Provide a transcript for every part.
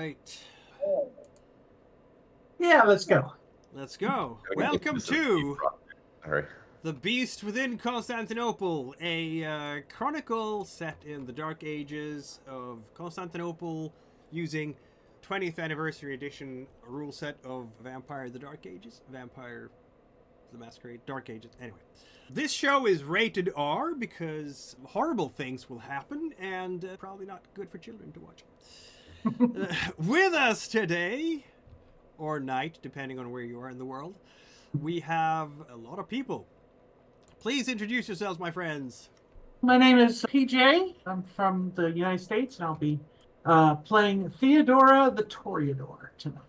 right. Yeah, let's go. Let's go. Welcome to Sorry. The Beast Within Constantinople, a chronicle set in the Dark Ages of Constantinople using 20th Anniversary Edition rule set of Vampire the Dark Ages. Vampire the Masquerade, Dark Ages. Anyway, this show is rated R because horrible things will happen and probably not good for children to watch. With us today, or night, depending on where you are in the world, we have a lot of people. Please introduce yourselves, my friends. My name is PJ. I'm from the United States, and I'll be playing Theodora the Toreador tonight.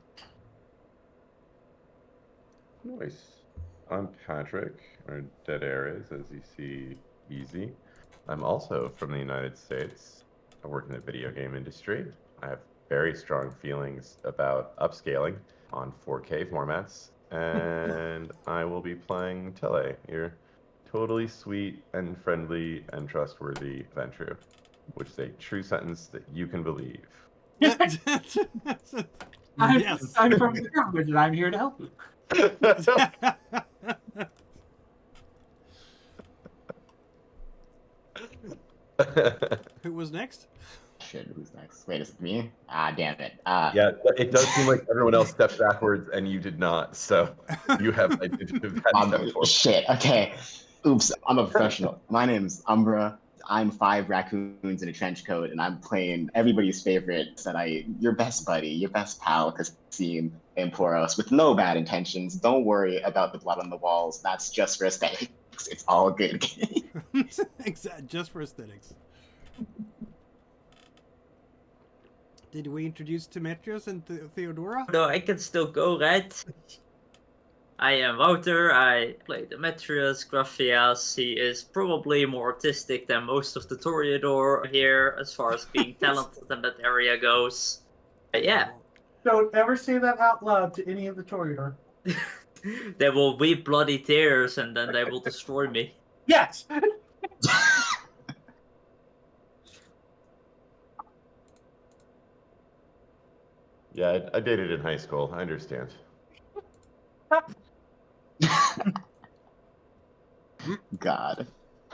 Nice. I'm Patrick, or Dead Ares, as you see, easy. I'm also from the United States. I work in the video game industry. I have very strong feelings about upscaling on 4K formats, and I will be playing Tele, your totally sweet and friendly and trustworthy Ventrue, which is a true sentence that you can believe. Yes. I'm from the government, and I'm here to help you. Who was next? Shit, who's next? Wait, is it me? Ah, damn it. Yeah, it does seem like everyone else stepped backwards and you did not, so you have had to step forward. Shit, okay. Oops, I'm a professional. My name's Umbra. I'm 5 raccoons in a trench coat, and I'm playing everybody's favorite, your best buddy, your best pal, Kasim Emporos, with no bad intentions. Don't worry about the blood on the walls. That's just for aesthetics. It's all good. Exactly, just for aesthetics. Did we introduce Demetrius and Theodora? No, I can still go, right? I am Wouter. I play Demetrius Grafias. He is probably more artistic than most of the Toreador here, as far as being talented in that area goes. But yeah. Don't ever say that out loud to any of the Toreador. They will weep bloody tears, and then they will destroy me. Yes! Yeah, I dated in high school. I understand. God.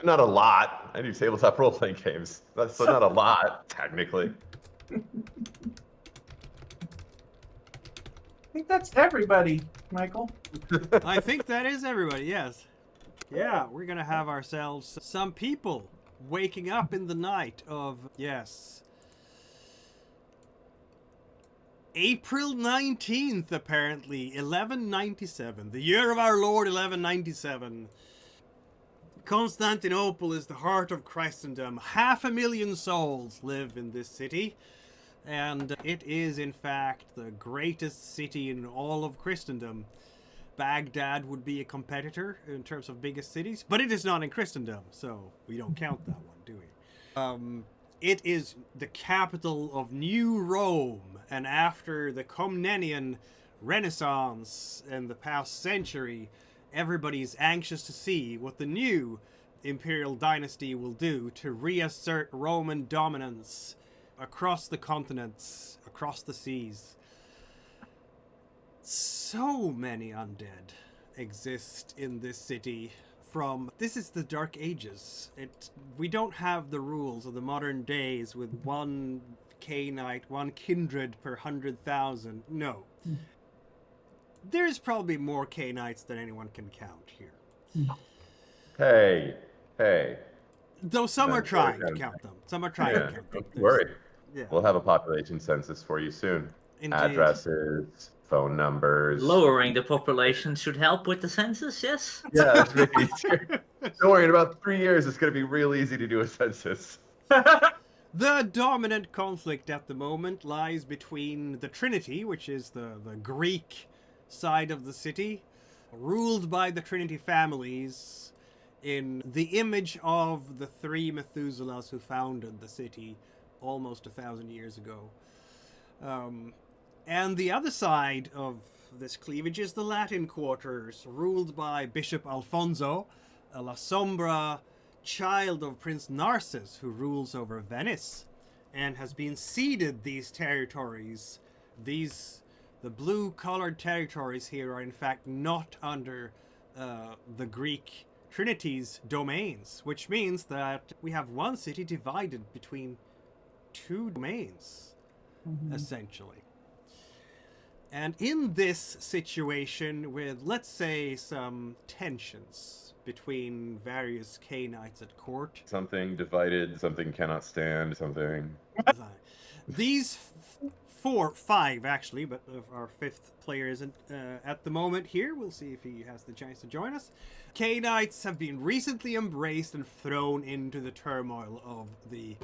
Not a lot. I do tabletop role-playing games, so not a lot, technically. I think that's everybody, Michael. I think that is everybody, yes. Yeah, we're gonna have ourselves some people waking up in the night of, yes, April 19th, apparently, 1197, the year of our Lord, 1197. Constantinople is the heart of Christendom. 500,000 souls live in this city, and it is, in fact, the greatest city in all of Christendom. Baghdad would be a competitor in terms of biggest cities, but it is not in Christendom, so we don't count that one, do we? It is the capital of New Rome, and after the Komnenian Renaissance in the past century, everybody's anxious to see what the new imperial dynasty will do to reassert Roman dominance across the continents, across the seas. So many undead exist in this city. This is the Dark Ages. We don't have the rules of the modern days with one K-Knight, one kindred per 100,000. No. There's probably more K-Knights than anyone can count here. Hey. Though some are trying to count them. Some are trying to count them. Don't worry. Yeah. We'll have a population census for you soon. Indeed. Addresses, phone numbers. Lowering the population should help with the census, yes? Yeah, that's make it easier. Don't worry, in about 3 years, it's going to be real easy to do a census. The dominant conflict at the moment lies between the Trinity, which is the Greek side of the city, ruled by the Trinity families in the image of the 3 Methuselahs who founded the city almost 1,000 years ago. And the other side of this cleavage is the Latin quarters, ruled by Bishop Alfonso, a La Sombra child of Prince Narcissus, who rules over Venice, and has been ceded these territories the blue-colored territories here are in fact not under the Greek Trinity's domains, which means that we have one city divided between two domains, essentially. And in this situation with, let's say, some tensions between various K-Knights at court. Something divided, something cannot stand, something. These five actually, but our fifth player isn't at the moment here. We'll see if he has the chance to join us. K-Knights have been recently embraced and thrown into the turmoil of the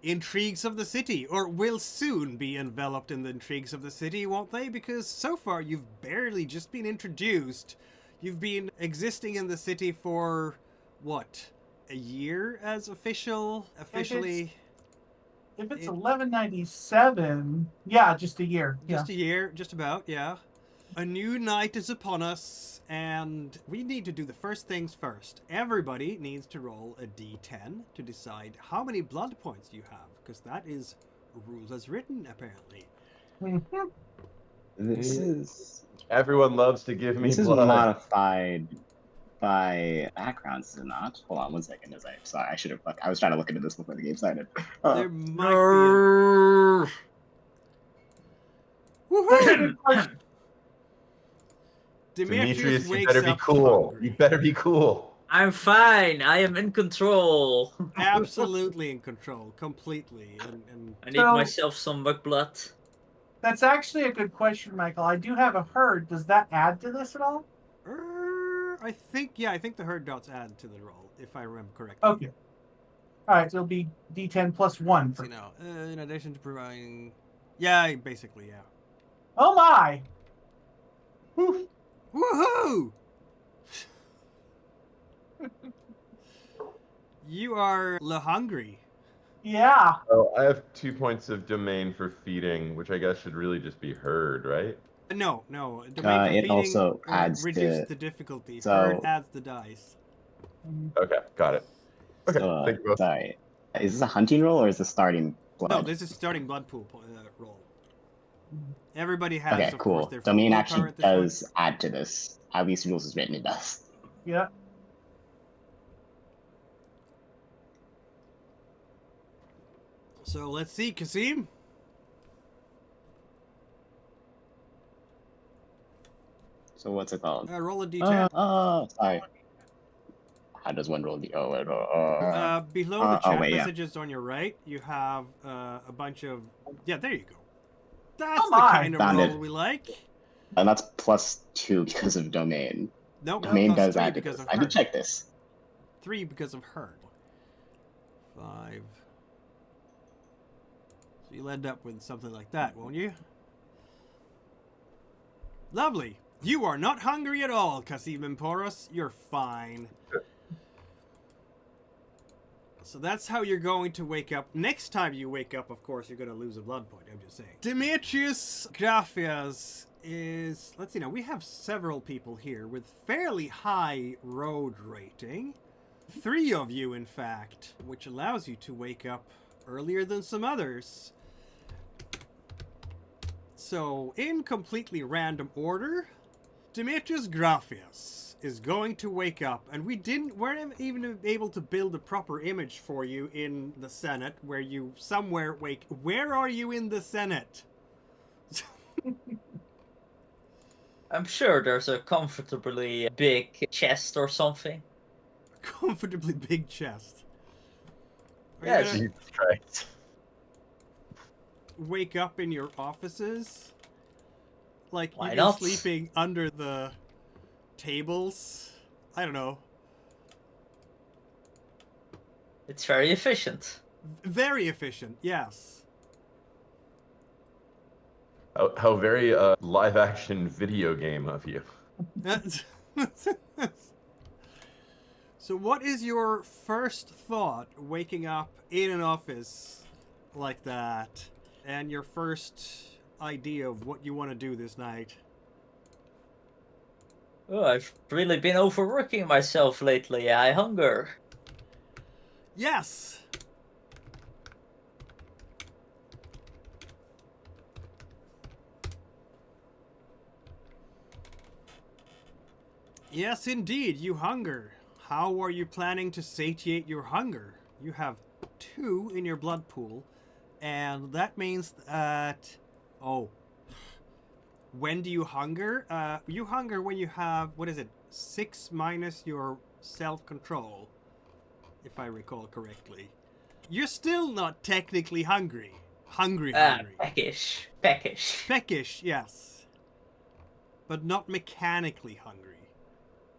intrigues of the city, or will soon be enveloped in the intrigues of the city, won't they? Because so far you've barely just been introduced. You've been existing in the city for, what, a year as officially? If it's 1197, yeah, just a year. Just a year, just about, yeah. A new night is upon us, and we need to do the first things first. Everybody needs to roll a d10 to decide how many blood points you have, because that is rules as written, apparently. This is Everyone loves to give me this is blood. modified by backgrounds, is it not? Hold on 1 second. Sorry, I should have. I was trying to look into this before the game started. There might be Woohoo! Demetrius, you wakes better be up cool. hungry. You better be cool. I'm fine. I am in control. Absolutely in control, completely. And I need myself some mug blood. That's actually a good question, Michael. I do have a herd. Does that add to this at all? I think the herd dots add to the roll, if I remember correctly. Okay. All right, so it'll be D10 plus 1. For... in addition to providing... Yeah, basically, yeah. Oh my! Whew. Woohoo! You are hungry. Yeah. Oh, I have 2 points of domain for feeding, which I guess should really just be herd, right? No. Domain for It feeding, also adds reduces to... the difficulty. So- Herd adds the dice. Okay, got it. Okay, thank you both. Sorry. Is this a hunting roll or is this starting blood? No, this is starting blood pool roll. Everybody has, Okay, of course, cool. their Domain full actually power at this point. does add to this. How these rules is written, it does. Yeah. So let's see, Kasim. So what's it called? Roll a d10. Sorry. How does one roll the Below the chat wait, yeah. messages on your right, you have a bunch of... Yeah, there you go. That's Oh the my. kind of Found roll it. we like. And that's +2 because of domain. Nope, Domain plus does 3 add to because this. of I herd. did check this. 3 because of herd. 5. So you'll end up with something like that, won't you? Lovely. You are not hungry at all, Kasim Emporos. You're fine. So that's how you're going to wake up. Next time you wake up, of course, you're going to lose a blood point. I'm just saying. Demetrius Grafias is... Let's see now. We have several people here with fairly high road rating. 3 of you, in fact, which allows you to wake up earlier than some others. So, in completely random order, Demetrius Grafias is going to wake up, and weren't even able to build a proper image for you in the Senate, where you somewhere wake... Where are you in the Senate? I'm sure there's a comfortably big chest or something. Comfortably big chest. Are Yeah, you gonna Jesus Christ. wake up in your offices? Like, Why you're not? sleeping under the tables? I don't know. It's very efficient. Very efficient, yes. How very live-action video game of you. So what is your first thought waking up in an office like that, and your first idea of what you want to do this night? Oh, I've really been overworking myself lately. I hunger. Yes! Yes, indeed, you hunger. How are you planning to satiate your hunger? You have 2 in your blood pool, and that means that... Oh. When do you hunger? You hunger when you have, 6 minus your self-control, if I recall correctly. You're still not technically hungry. Hungry. Peckish. Peckish, yes. But not mechanically hungry.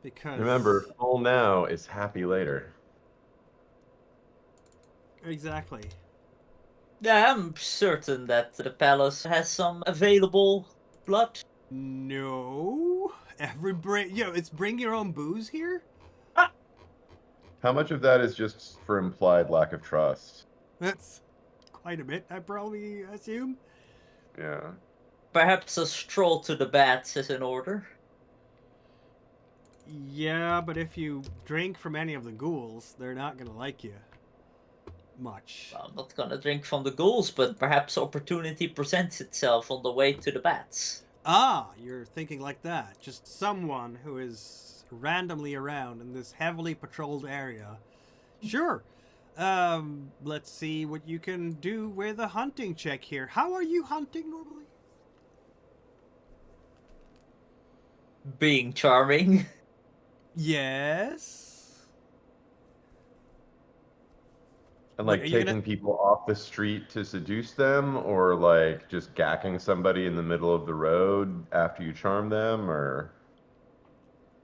Because... Remember, full now is happy later. Exactly. Yeah, I'm certain that the palace has some available blood. No. It's bring your own booze here? How much of that is just for implied lack of trust? That's quite a bit, I probably assume. Yeah. Perhaps a stroll to the baths is in order. Yeah, but if you drink from any of the ghouls, they're not gonna like you much. I'm not gonna drink from the ghouls, but perhaps opportunity presents itself on the way to the bats. Ah, you're thinking like that. Just someone who is randomly around in this heavily patrolled area. Sure. Let's see what you can do with a hunting check here. How are you hunting normally? Being charming. Yes. And Wait, like are you taking gonna- people off the street to seduce them, or like just gacking somebody in the middle of the road after you charm them, or...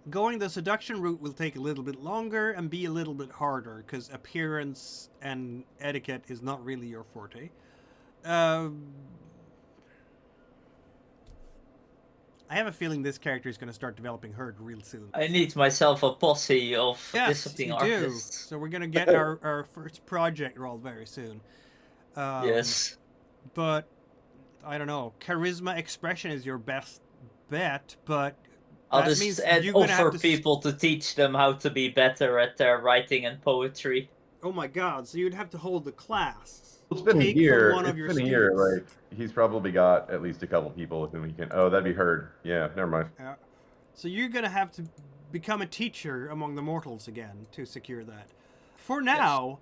Going the seduction route will take a little bit longer and be a little bit harder because appearance and etiquette is not really your forte. I have a feeling this character is going to start developing herd real soon. I need myself a posse of Yes, discipline you artists. do. So we're going to get our first project rolled very soon. Yes. But, I don't know. Charisma expression is your best bet, but I'll that just means you're gonna offer have to people to teach them how to be better at their writing and poetry. Oh my god, so you'd have to hold the class. It's been Take a year. from one of It's your been a year. students. Like he's probably got at least a couple people with whom he can. Oh, that'd be Herd. Yeah, never mind. So you're gonna have to become a teacher among the mortals again to secure that. For now,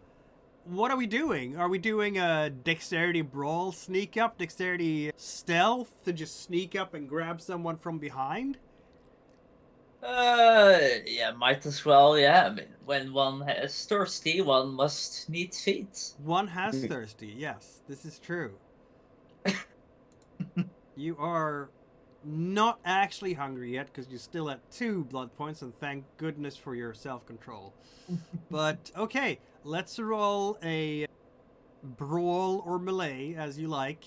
what are we doing? Are we doing a dexterity brawl sneak up, dexterity stealth to just sneak up and grab someone from behind? Yeah, might as well, yeah. I mean, when one is thirsty, one must need feet. One has thirsty, yes, this is true. You are not actually hungry yet because you're still at 2 blood points, and thank goodness for your self-control. But, okay, let's roll a brawl or melee, as you like,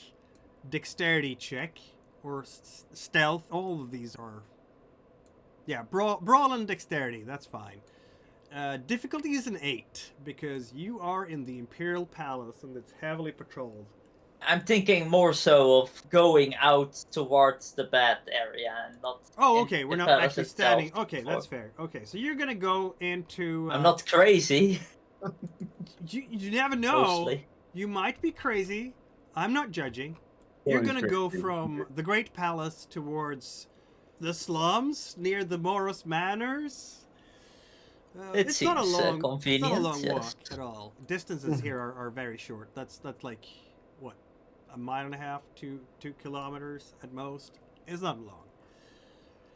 dexterity check, or stealth. All of these are... Yeah, brawl and dexterity, that's fine. Difficulty is an 8, because you are in the Imperial Palace and it's heavily patrolled. I'm thinking more so of going out towards the bat area and not. Oh, in okay, we're the not palace actually itself standing. Okay, before. that's fair. Okay, so you're gonna go into... I'm not crazy. You never know. Mostly. You might be crazy. I'm not judging. You're Well, gonna he's go crazy. from the Great Palace towards the slums near the Morris Manors. It it's not a seems, long, convenient, It's not a long yes. walk at all. Distances here are very short. That's like, what, a mile and a half to 2 kilometers at most. It's not long.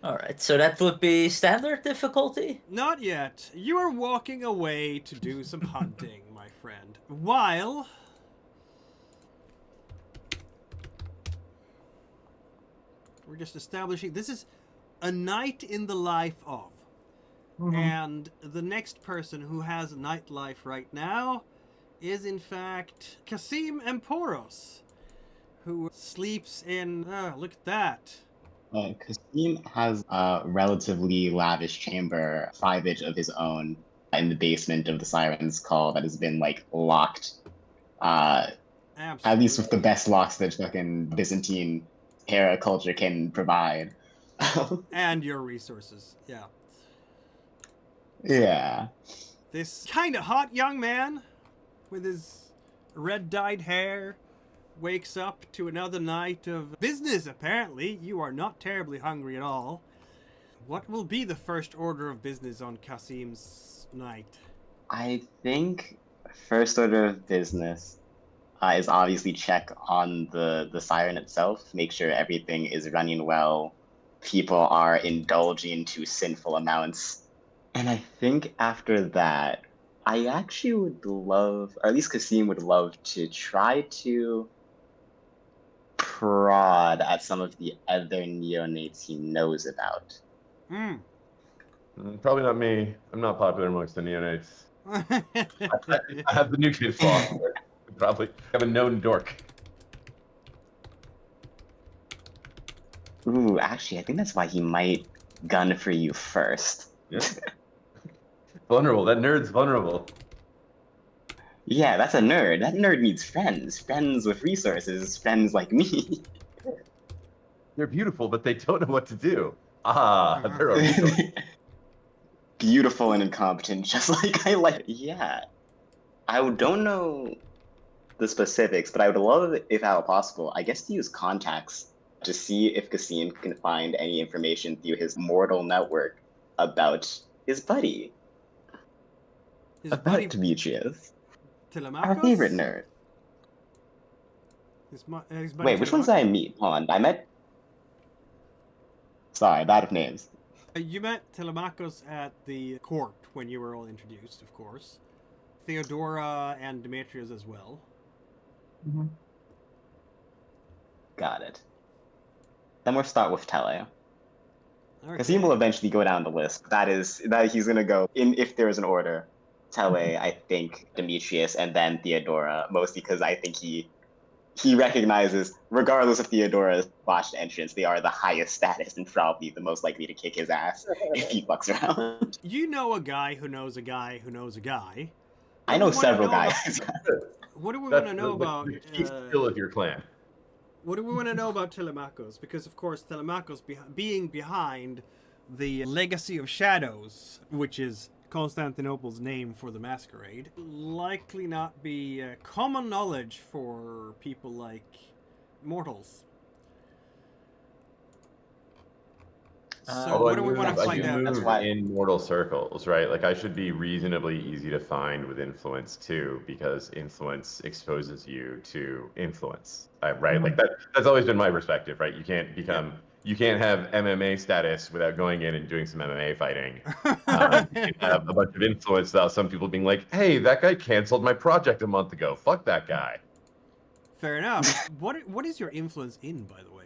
Alright, so that would be standard difficulty? Not yet. You are walking away to do some hunting, my friend. While... We're just establishing... This is a night in the life of. And the next person who has a nightlife right now is, in fact, Kasim Emporos, who sleeps in... look at that. Kasim has a relatively lavish chamber, 5-inch of his own, in the basement of the Siren's Call that has been like locked. At least with the best locks that fucking Byzantine era culture can provide. And your resources, yeah. Yeah. This kind of hot young man with his red-dyed hair wakes up to another night of business, apparently. You are not terribly hungry at all. What will be the first order of business on Kasim's night? I think first order of business is obviously check on the siren itself, make sure everything is running well, people are indulging to sinful amounts. And I think after that, I actually would love, or at least Kasim would love to try to prod at some of the other neonates he knows about. Probably not me. I'm not popular amongst the neonates. I have the new kid flaw. Probably have a known dork. Ooh, actually, I think that's why he might gun for you first. Yeah. Vulnerable. That nerd's vulnerable. Yeah, that's a nerd. That nerd needs friends. Friends with resources. Friends like me. They're beautiful, but they don't know what to do. Ah, they're a resource. Beautiful and incompetent, just like I like. Yeah. I don't know the specifics, but I would love, if at all possible, I guess to use contacts to see if Kasim can find any information through his mortal network about his buddy. His About buddy Demetrius. Telemachus? Our favorite nerd. His buddy Wait, which ones did I meet? Hold on, I met... Sorry, bad of names. You met Telemachus at the court when you were all introduced, of course. Theodora and Demetrius as well. Mm-hmm. Got it. Then we'll start with Tele. Okay. Kasim will eventually go down the list. That he's gonna go in if there is an order. Tele, I think Demetrius, and then Theodora, mostly because I think he recognizes, regardless of Theodora's botched entrance, they are the highest status and probably the most likely to kick his ass if he fucks around. You know a guy who knows a guy who knows a guy. I know several guys. What do we want to know about? The key skill of your clan. What do we want to know about Telemachus? Because of course Telemachus being behind the Legacy of Shadows, which is Constantinople's name for the masquerade, likely not be common knowledge for people like mortals. So what do we want to find out? That's why in mortal circles, right? Like I should be reasonably easy to find with influence too, because influence exposes you to influence, right? Like that's always been my perspective, right? You can't become, you can't have MMA status without going in and doing some MMA fighting. You can have a bunch of influence without some people being like, "Hey, that guy canceled my project a month ago. Fuck that guy." Fair enough. What is your influence in, by the way?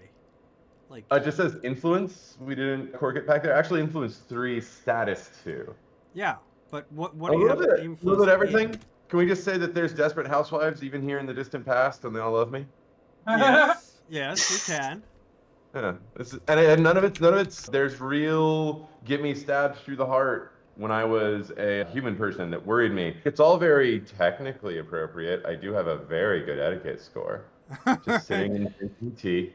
Like, It just says influence. We didn't cork it back there. Actually, influence 3, status 2. yeah, but what A do you have little bit, influence a little bit everything. in? Can we just say that there's desperate housewives even here in the distant past, and they all love me? Yes, we can. Yeah, and none of it's. There's real get me stabbed through the heart when I was a human person that worried me. It's all very technically appropriate. I do have a very good etiquette score. Just sitting and drinking tea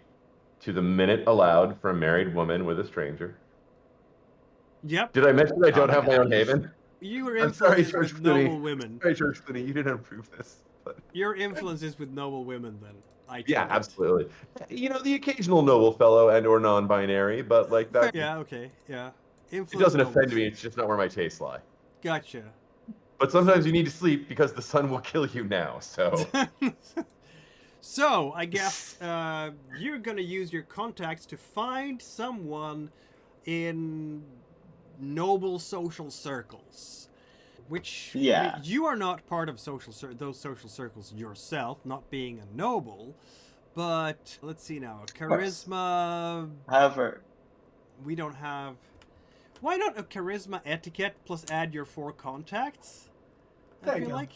to the minute allowed for a married woman with a stranger. Yep. Did I mention I don't have my own haven? You were I'm sorry, influenced George with Clooney. noble women. Sorry, George Clooney, you didn't approve this. But... Your influence is with noble women, then. I take Yeah, it. absolutely. You know, the occasional noble fellow and or non-binary, but like that. Yeah, okay, yeah. It doesn't offend nobles. me. It's just not where my tastes lie. Gotcha. But sometimes you need to sleep because the sun will kill you now. So So, I guess you're gonna use your contacts to find someone in noble social circles. Which, Yeah. you are not part of those social circles yourself, not being a noble, but let's see now, charisma, However, we don't have... Why not a charisma etiquette plus add your 4 contacts? There I you feel go. like...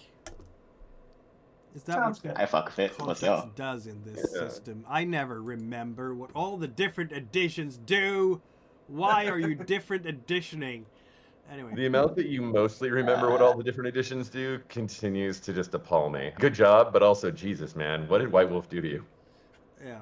Is that Sounds what good. I fuck with it. Let's go. contacts does in this system? I never remember what all the different editions do. Why are you different editioning? Anyway. the amount that you mostly remember what all the different editions do continues to just appall me. Good job, but also Jesus, man, what did White Wolf do to you? Yeah.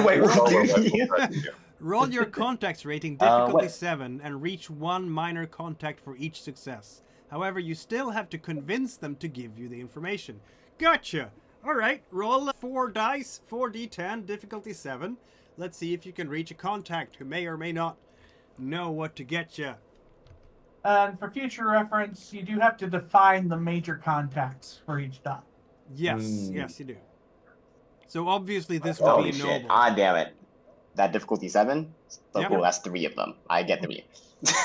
Wait, what All do what White you- Wolf does to you. Roll your contacts rating, difficulty what? 7, and reach 1 minor contact for each success. However, you still have to convince them to give you the information. Gotcha! Alright, roll 4 dice, 4d10, difficulty 7. Let's see if you can reach a contact who may or may not know what to get you. And for future reference, you do have to define the major contacts for each dot. Yes, yes, you do. So obviously this would Holy be shit. noble. Ah, damn it. That difficulty 7? So Yep. cool, that's 3 of them. I get 3.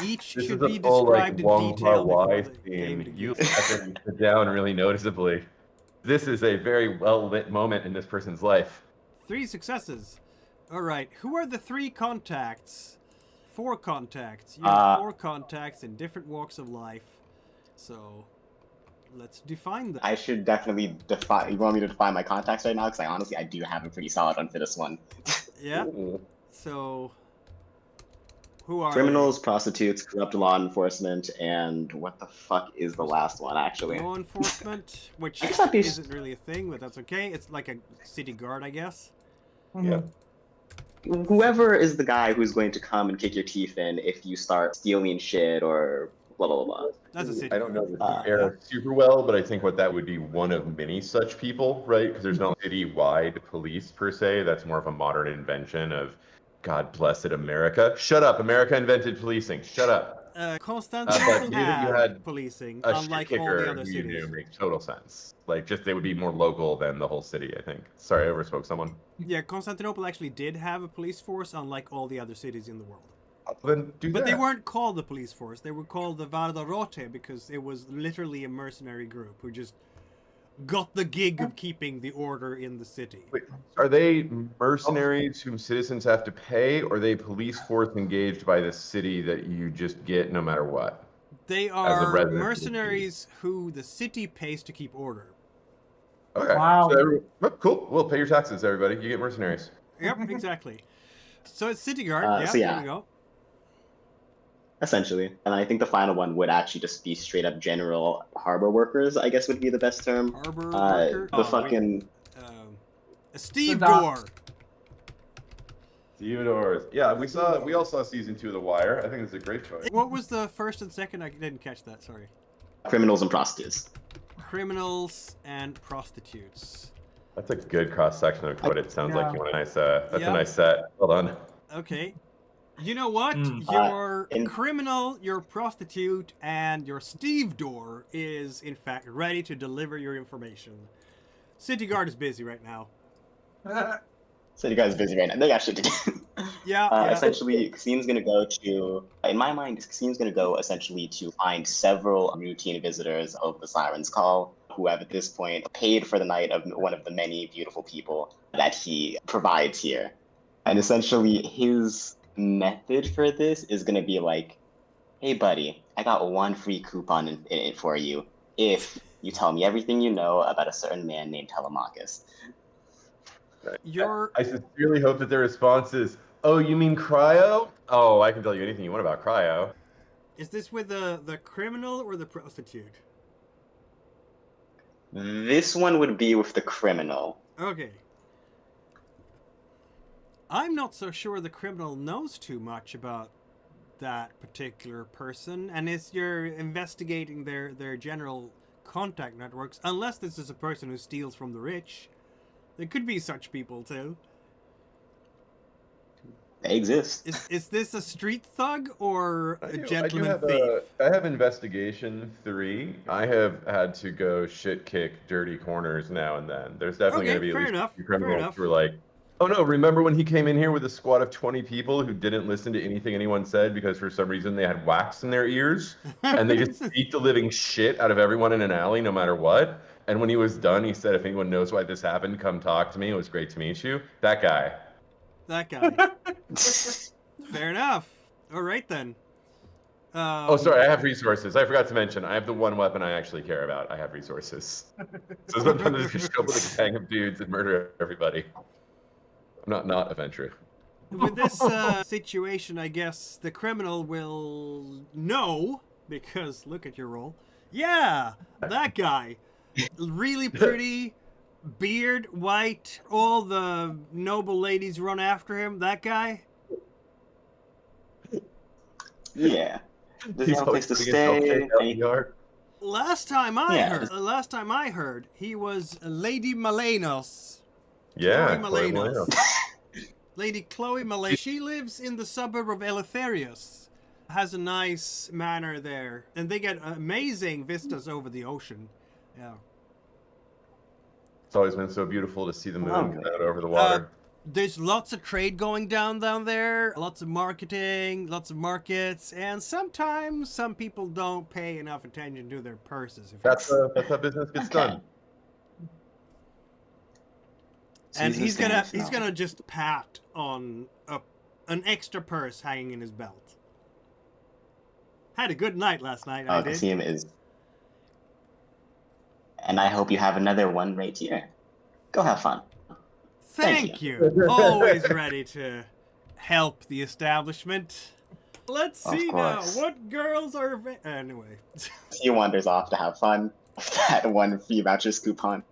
Each This should is be a full, described in Wong detail before Kar-wai the game scene. You begins. let them sit down really noticeably. This is a very well-lit moment in this person's life. 3 successes. All right. Who are the 3 contacts? 4 contacts. You have 4 contacts in different walks of life. So let's define them. I should definitely define. You want me to define my contacts right now? Because I do have a pretty solid one for this one. Yeah. Ooh. So who are Criminals, prostitutes, corrupt law enforcement, and what the fuck is the last one, they? actually? Law enforcement, which I guess that'd be- isn't really a thing, but that's okay. It's like a city guard, I guess. Yeah. Whoever is the guy who's going to come and kick your teeth in if you start stealing shit or blah, blah, blah. That's a city I don't know guard. the era super well, but I think what that would be one of many such people, right? Because there's no city-wide police per se. That's more of a modern invention of God blessed America. Shut up, America invented policing. Shut up. Constantinople you had had policing, A unlike shit all the kicker other who you cities. knew makes total sense. Like, just they would be more local than the whole city, I think. Sorry, I overspoke someone. Yeah, Constantinople actually did have a police force, unlike all the other cities in the world. Then do But that. they weren't called the police force. They were called the Vardarote because it was literally a mercenary group who just got the gig of keeping the order in the city. Wait, are they mercenaries whom citizens have to pay, or are they police force engaged by the city that you just get no matter what? They a are resident of the mercenaries who the city pays to keep order. Okay. Wow. So cool. We'll pay your taxes, everybody. You get mercenaries. Yep, exactly. So it's city guard. Yeah, so yeah. there we go. Essentially. And I think the final one would actually just be straight up general harbor workers, I guess would be the best term. Harbor worker. The fucking... A Steve The doc- Door. Theodora. Yeah, we all saw season 2 of The Wire. I think it's a great choice. What was the first and second? I didn't catch that. Sorry. Criminals and prostitutes. Criminals and prostitutes. That's a good cross section of what it sounds like. Yeah. You want a nice. That's Yeah. a nice set. Well done. Okay. You know what? Mm. Your in- criminal, your prostitute, and your Steve Door is, in fact, ready to deliver your information. City Guard is busy right now. So you guys are busy right now. They got shit to do. Yeah. Essentially, Kasim's going to go to, in my mind, Kasim's going to go essentially to find several routine visitors of the Siren's Call, who have at this point paid for the night of one of the many beautiful people that he provides here. And essentially, his method for this is going to be like, hey, buddy, I got 1 free coupon in it for you if you tell me everything you know about a certain man named Telemachus. Your I sincerely hope that their response is, "Oh, you mean cryo? Oh, I can tell you anything you want about cryo." is this with the criminal or the prostitute? This one would be with the criminal. Okay. I'm not so sure the criminal knows too much about that particular person, and as you're investigating their general contact networks, unless this is a person who steals from the rich, there could be such people too. They exist. Is this a street thug or a I do gentleman have thief? I have investigation 3. I have had to go shit kick dirty corners now and then. There's definitely Okay, going to be fair at least enough, a few fair criminals enough. who are like, "Oh no, remember when he came in here with a squad of 20 people who didn't listen to anything anyone said because for some reason they had wax in their ears and they just beat the living shit out of everyone in an alley no matter what? And when he was done, he said, if anyone knows why this happened, come talk to me. It was great to meet you." That guy. That guy. Fair enough. All right then. Oh, sorry, I have resources. I forgot to mention, I have the one weapon I actually care about. I have resources. So sometimes just show up with a gang of dudes and murder everybody. I'm not a Ventrue. With this situation, I guess the criminal will know, because look at your roll. Yeah, that guy. Really pretty, beard, white, all the noble ladies run after him. That guy? Yeah. Does he He's have a place to always putting himself stay? out in the yard. Last time I heard, he was Lady Malenos. Yeah. Chloe Chloe Malenos. Malenos. Lady Chloe Malenos. She lives in the suburb of Eleftherios. has a nice manor there, and they get amazing vistas over the ocean. Yeah. It's always been so beautiful to see the moon Lovely. come out over the water. There's lots of trade going down there, lots of marketing, lots of markets, and sometimes some people don't pay enough attention to their purses. That's how business gets done. And he's gonna Season's just pat on an extra purse hanging in his belt. Had a good night last night. I did. Kasim is. And I hope you have another one right here. Go have fun. Thank you. Always ready to help the establishment. Let's see now. What girls are... Anyway. He wanders off to have fun. That one free vouchers coupon.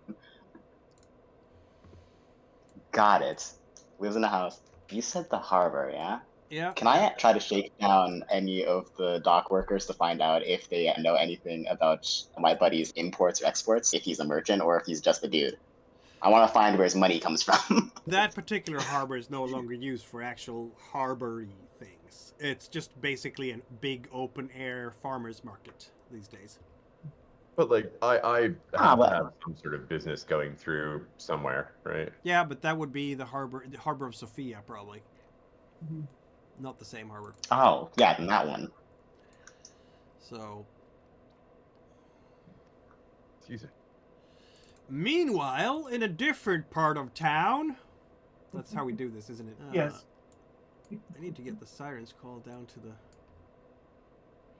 Got it. Lives in a house. You said the harbor, yeah? Yeah. Can I try to shake down any of the dock workers to find out if they know anything about my buddy's imports or exports, if he's a merchant or if he's just a dude? I want to find where his money comes from. That particular harbor is no longer used for actual harbory things. It's just basically a big open-air farmer's market these days. But like, I have to have some sort of business going through somewhere, right? Yeah, but that would be the harbor of Sophia, probably. Mhm. Not the same harbor. Oh, yeah, that one. So, Excuse me. meanwhile, in a different part of town, that's how we do this, isn't it? Yes. I need to get the sirens call down to the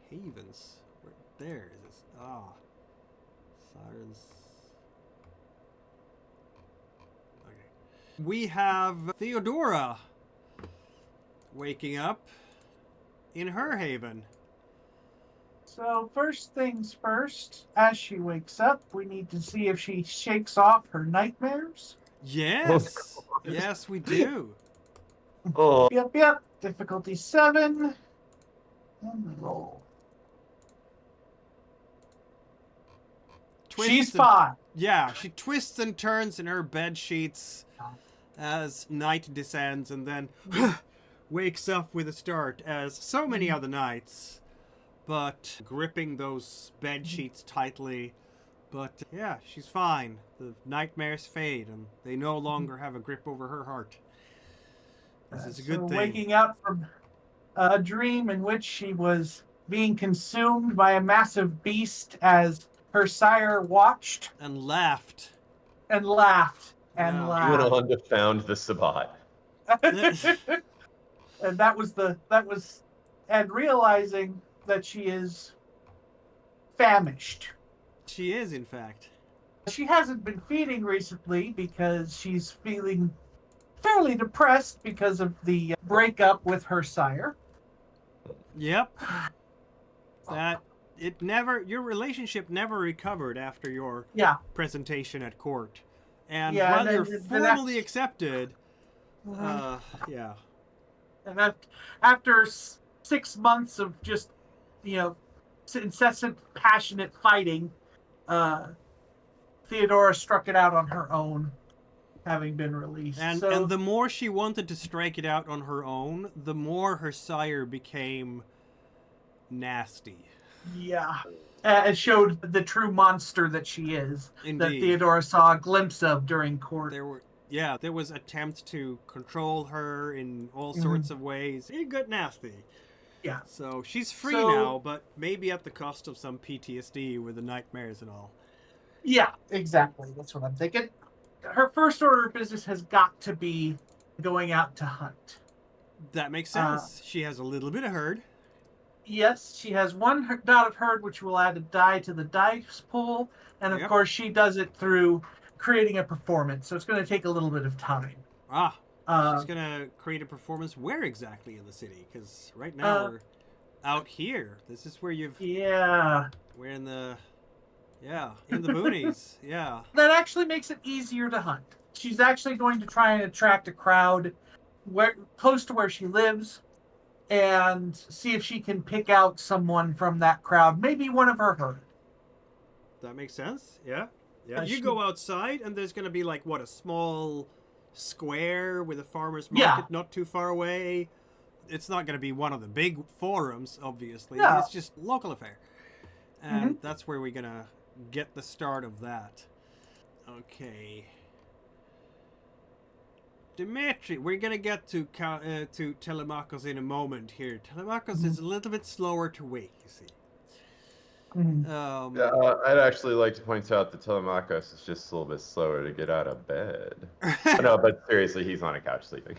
havens. There is this. Sirens. Okay. We have Theodora waking up in her haven. So first things first, as she wakes up, we need to see if she shakes off her nightmares. Yes. Yes, we do. Oh, Yep. Difficulty 7. And roll. She's fine. Yeah, she twists and turns in her bed sheets as night descends, and then wakes up with a start, as so many other nights, but gripping those bed sheets tightly. But yeah, she's fine. The nightmares fade, and they no longer have a grip over her heart. This is a good thing. Waking up from a dream in which she was being consumed by a massive beast as her sire watched And laughed. and laughed and Yeah. you laughed. went on to found the Sabbat. And and realizing that she is famished. She is, in fact. She hasn't been feeding recently because she's feeling fairly depressed because of the breakup with her sire. Yep. Your relationship never recovered after your presentation at court. And Yeah, while and you're then formally accepted, yeah. And after 6 months of just, incessant, passionate fighting, Theodora struck it out on her own, having been released. And the more she wanted to strike it out on her own, the more her sire became nasty. Yeah. It showed the true monster that she is. Indeed. That Theodora saw a glimpse of during court. There was attempts to control her in all sorts of ways. It got nasty. Yeah. So she's free now, but maybe at the cost of some PTSD with the nightmares and all. Yeah, exactly. That's what I'm thinking. Her first order of business has got to be going out to hunt. That makes sense. She has a little bit of herd. Yes, she has one dot of herd, which will add a die to the dice pool. And of course, she does it through creating a performance. So it's going to take a little bit of time. She's going to create a performance where exactly in the city? Because right now we're out here. This is where we're in the boonies. Yeah. That actually makes it easier to hunt. She's actually going to try and attract a crowd close to where she lives and see if she can pick out someone from that crowd, maybe one of her herd. That makes sense. Yeah. Yeah. You go outside and there's going to be a small square with a farmer's market not too far away. It's not going to be one of the big forums, obviously. No. It's just local affair. And that's where we're going to get the start of that. Okay. Demetrius, we're going to get to Telemachus in a moment here. Telemachus is a little bit slower to wake, you see. I'd actually like to point out that Telemachus is just a little bit slower to get out of bed. No, but seriously, he's on a couch sleeping.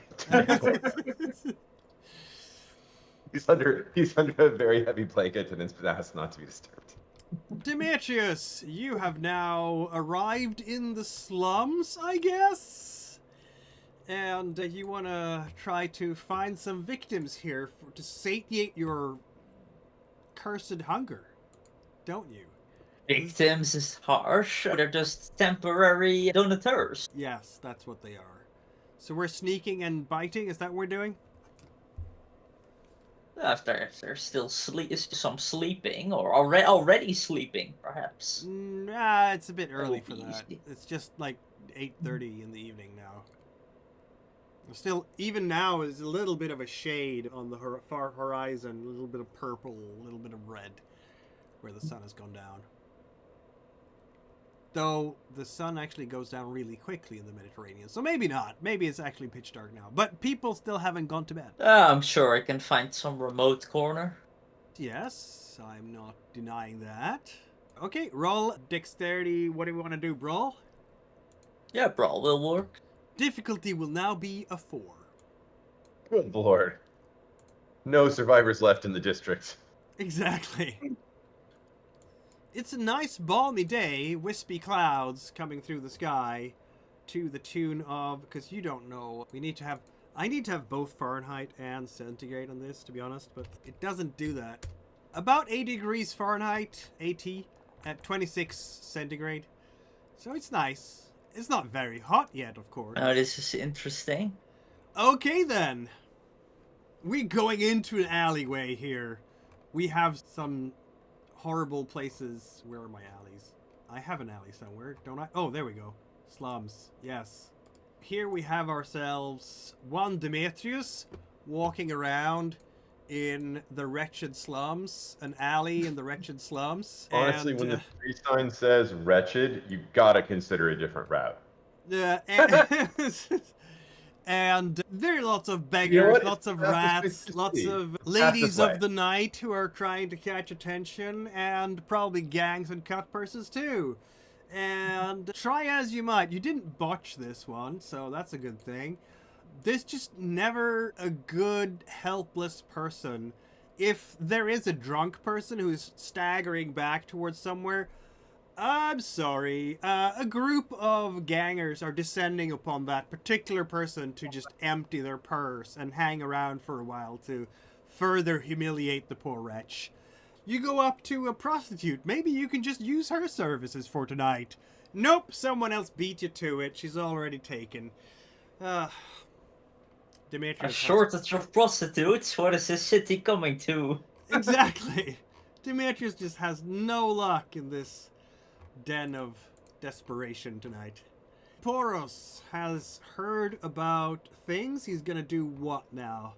He's under a very heavy blanket and it's been asked not to be disturbed. Demetrius, you have now arrived in the slums, I guess? And you want to try to find some victims here to satiate your cursed hunger, don't you? Victims is harsh. They're just temporary donateurs. Yes, that's what they are. So we're sneaking and biting, is that what we're doing? If they're still some sleeping, or already sleeping, perhaps. Nah, it's a bit early for be that. easy. It's just like 8:30 in the evening now. Still, even now is a little bit of a shade on the far horizon, a little bit of purple, a little bit of red, where the sun has gone down. Though the sun actually goes down really quickly in the Mediterranean, so maybe not. Maybe it's actually pitch dark now. But people still haven't gone to bed. I'm sure I can find some remote corner. Yes, I'm not denying that. Okay, roll dexterity. What do we want to do, Brawl? Yeah, brawl will work. Difficulty will now be a 4. Good lord. No survivors left in the district. Exactly. It's a nice balmy day, wispy clouds coming through the sky to the tune of, because you don't know, I need to have both Fahrenheit and centigrade on this, to be honest, but it doesn't do that. About 80 degrees Fahrenheit, AT, at 26 centigrade. So it's nice. It's not very hot yet, of course. Oh, this is interesting. Okay then. We're going into an alleyway here. We have some horrible places. Where are my alleys? I have an alley somewhere, don't I? Oh, there we go. Slums. Yes. Here we have ourselves one Demetrius walking around in the wretched slums, an alley in the wretched slums. Honestly, and, when the street sign says wretched, you gotta consider a different route. And there are lots of beggars, You know what? lots of It's rats, just lots me. of It's ladies half the of the night who are trying to catch attention, and probably gangs and cut purses too. And try as you might, you didn't botch this one, so that's a good thing. There's just never a good, helpless person. If there is a drunk person who's staggering back towards somewhere, I'm sorry, a group of gangers are descending upon that particular person to just empty their purse and hang around for a while to further humiliate the poor wretch. You go up to a prostitute, maybe you can just use her services for tonight. Nope, someone else beat you to it, she's already taken. A Demetrius shortage of prostitutes? What is this city coming to? Exactly. Demetrius just has no luck in this den of desperation tonight. Poros has heard about things. He's gonna do what now?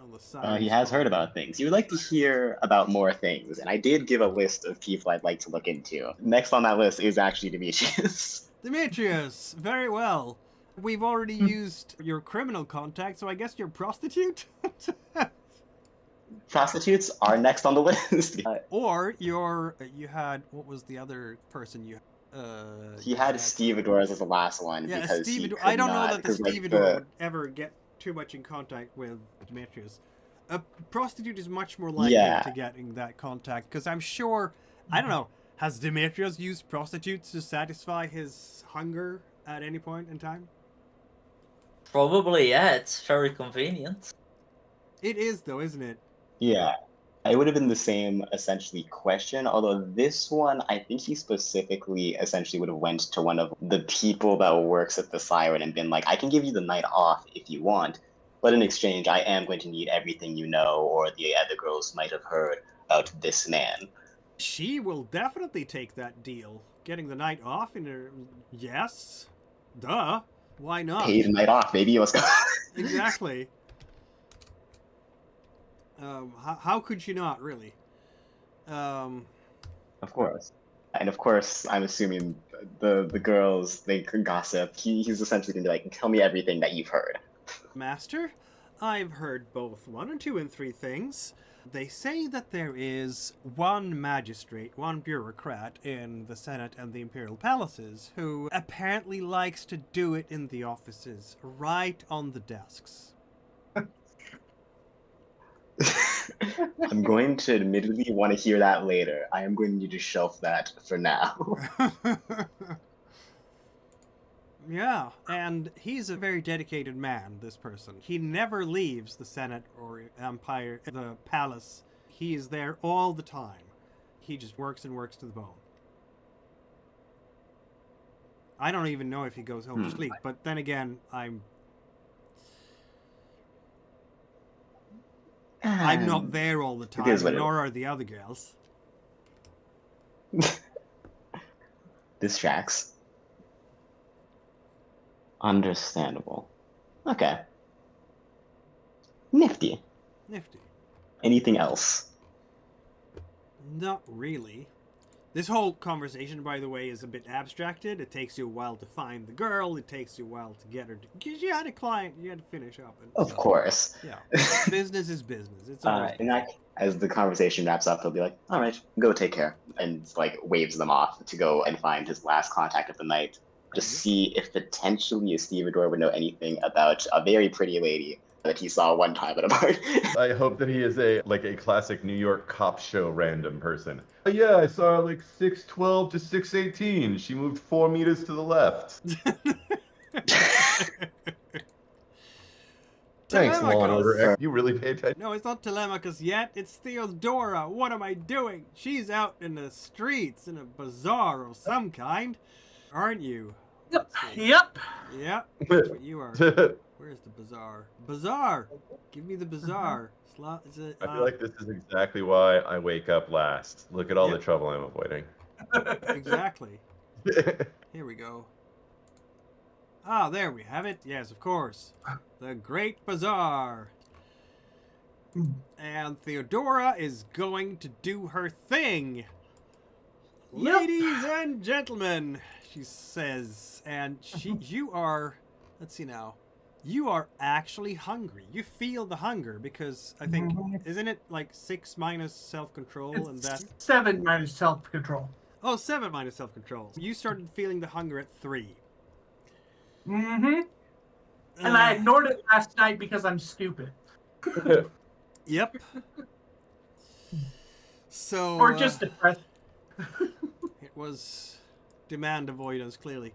On the side. He has heard about things. You would like to hear about more things, and I did give a list of people I'd like to look into. Next on that list is actually Demetrius. Demetrius, very well. We've already used your criminal contact, so I guess you're a prostitute? Prostitutes are next on the list. Or you had, what was the other person you He had Stevedores as the last one yeah, because Stevedore. he could I don't know not, that the because, like, Stevedore would ever get too much in contact with Demetrius. A prostitute is much more likely to getting that contact, because I'm sure, I don't know, has Demetrius used prostitutes to satisfy his hunger at any point in time? Probably, yeah, it's very convenient. It is, though, isn't it? Yeah. It would have been the same, essentially, question, although this one, I think he specifically, essentially, would have went to one of the people that works at the Siren and been like, I can give you the night off if you want, but in exchange, I am going to need everything you know or the other girls might have heard about this man. She will definitely take that deal. Getting the night off in her... Yes. Duh. Why not? Paid night off, baby. Let's go. Exactly. How could you not, really? Of course. And of course, I'm assuming the girls, they could gossip. He's essentially going to be like, tell me everything that you've heard. Master, I've heard both 1 and 2 and 3 things. They say that there is one magistrate, one bureaucrat in the Senate and the Imperial Palaces who apparently likes to do it in the offices, right on the desks. I'm going to admittedly want to hear that later. I am going to need to shelf that for now. Yeah, and he's a very dedicated man, this person. He never leaves the Senate or Empire, the palace. He is there all the time. He just works and works to the bone. I don't even know if he goes home to sleep, but then again, I'm not there all the time, nor are the other girls. This tracks. Understandable. Okay. Nifty. Nifty. Anything else? Not really. This whole conversation, by the way, is a bit abstracted. It takes you a while to find the girl. It takes you a while to get her to... Because you had a client, you had to finish up. And, Of course. Yeah. Business is business. It's always in that, as the conversation wraps up, he'll be like, all right, go take care. And like waves them off to go and find his last contact of the night. Just see if potentially a stevedore would know anything about a very pretty lady that he saw one time at a party. I hope that he is a classic New York cop show random person. Yeah, I saw her like 6'12 to 6'18. She moved 4 meters to the left. Thanks, Law and Order. You really pay attention. No, it's not Telemachus yet. It's Theodora. What am I doing? She's out in the streets in a bazaar of some kind. Aren't you? Yep. Yep. Yeah, that's what you are. Where's the bazaar? Bazaar! Give me the bazaar. I feel like this is exactly why I wake up last. Look at all the trouble I'm avoiding. Exactly. Here we go. Ah, there we have it. Yes, of course. The Great Bazaar. And Theodora is going to do her thing. Yep. Ladies and gentlemen, she says, and you are, let's see now, you are actually hungry. You feel the hunger because I think, isn't it like 6 minus self-control and that? 7 minus self-control. Oh, 7 minus self-control. You started feeling the hunger at 3. Mm-hmm. And I ignored it last night because I'm stupid. Yep. So. Or just depressed. It was demand avoidance, clearly.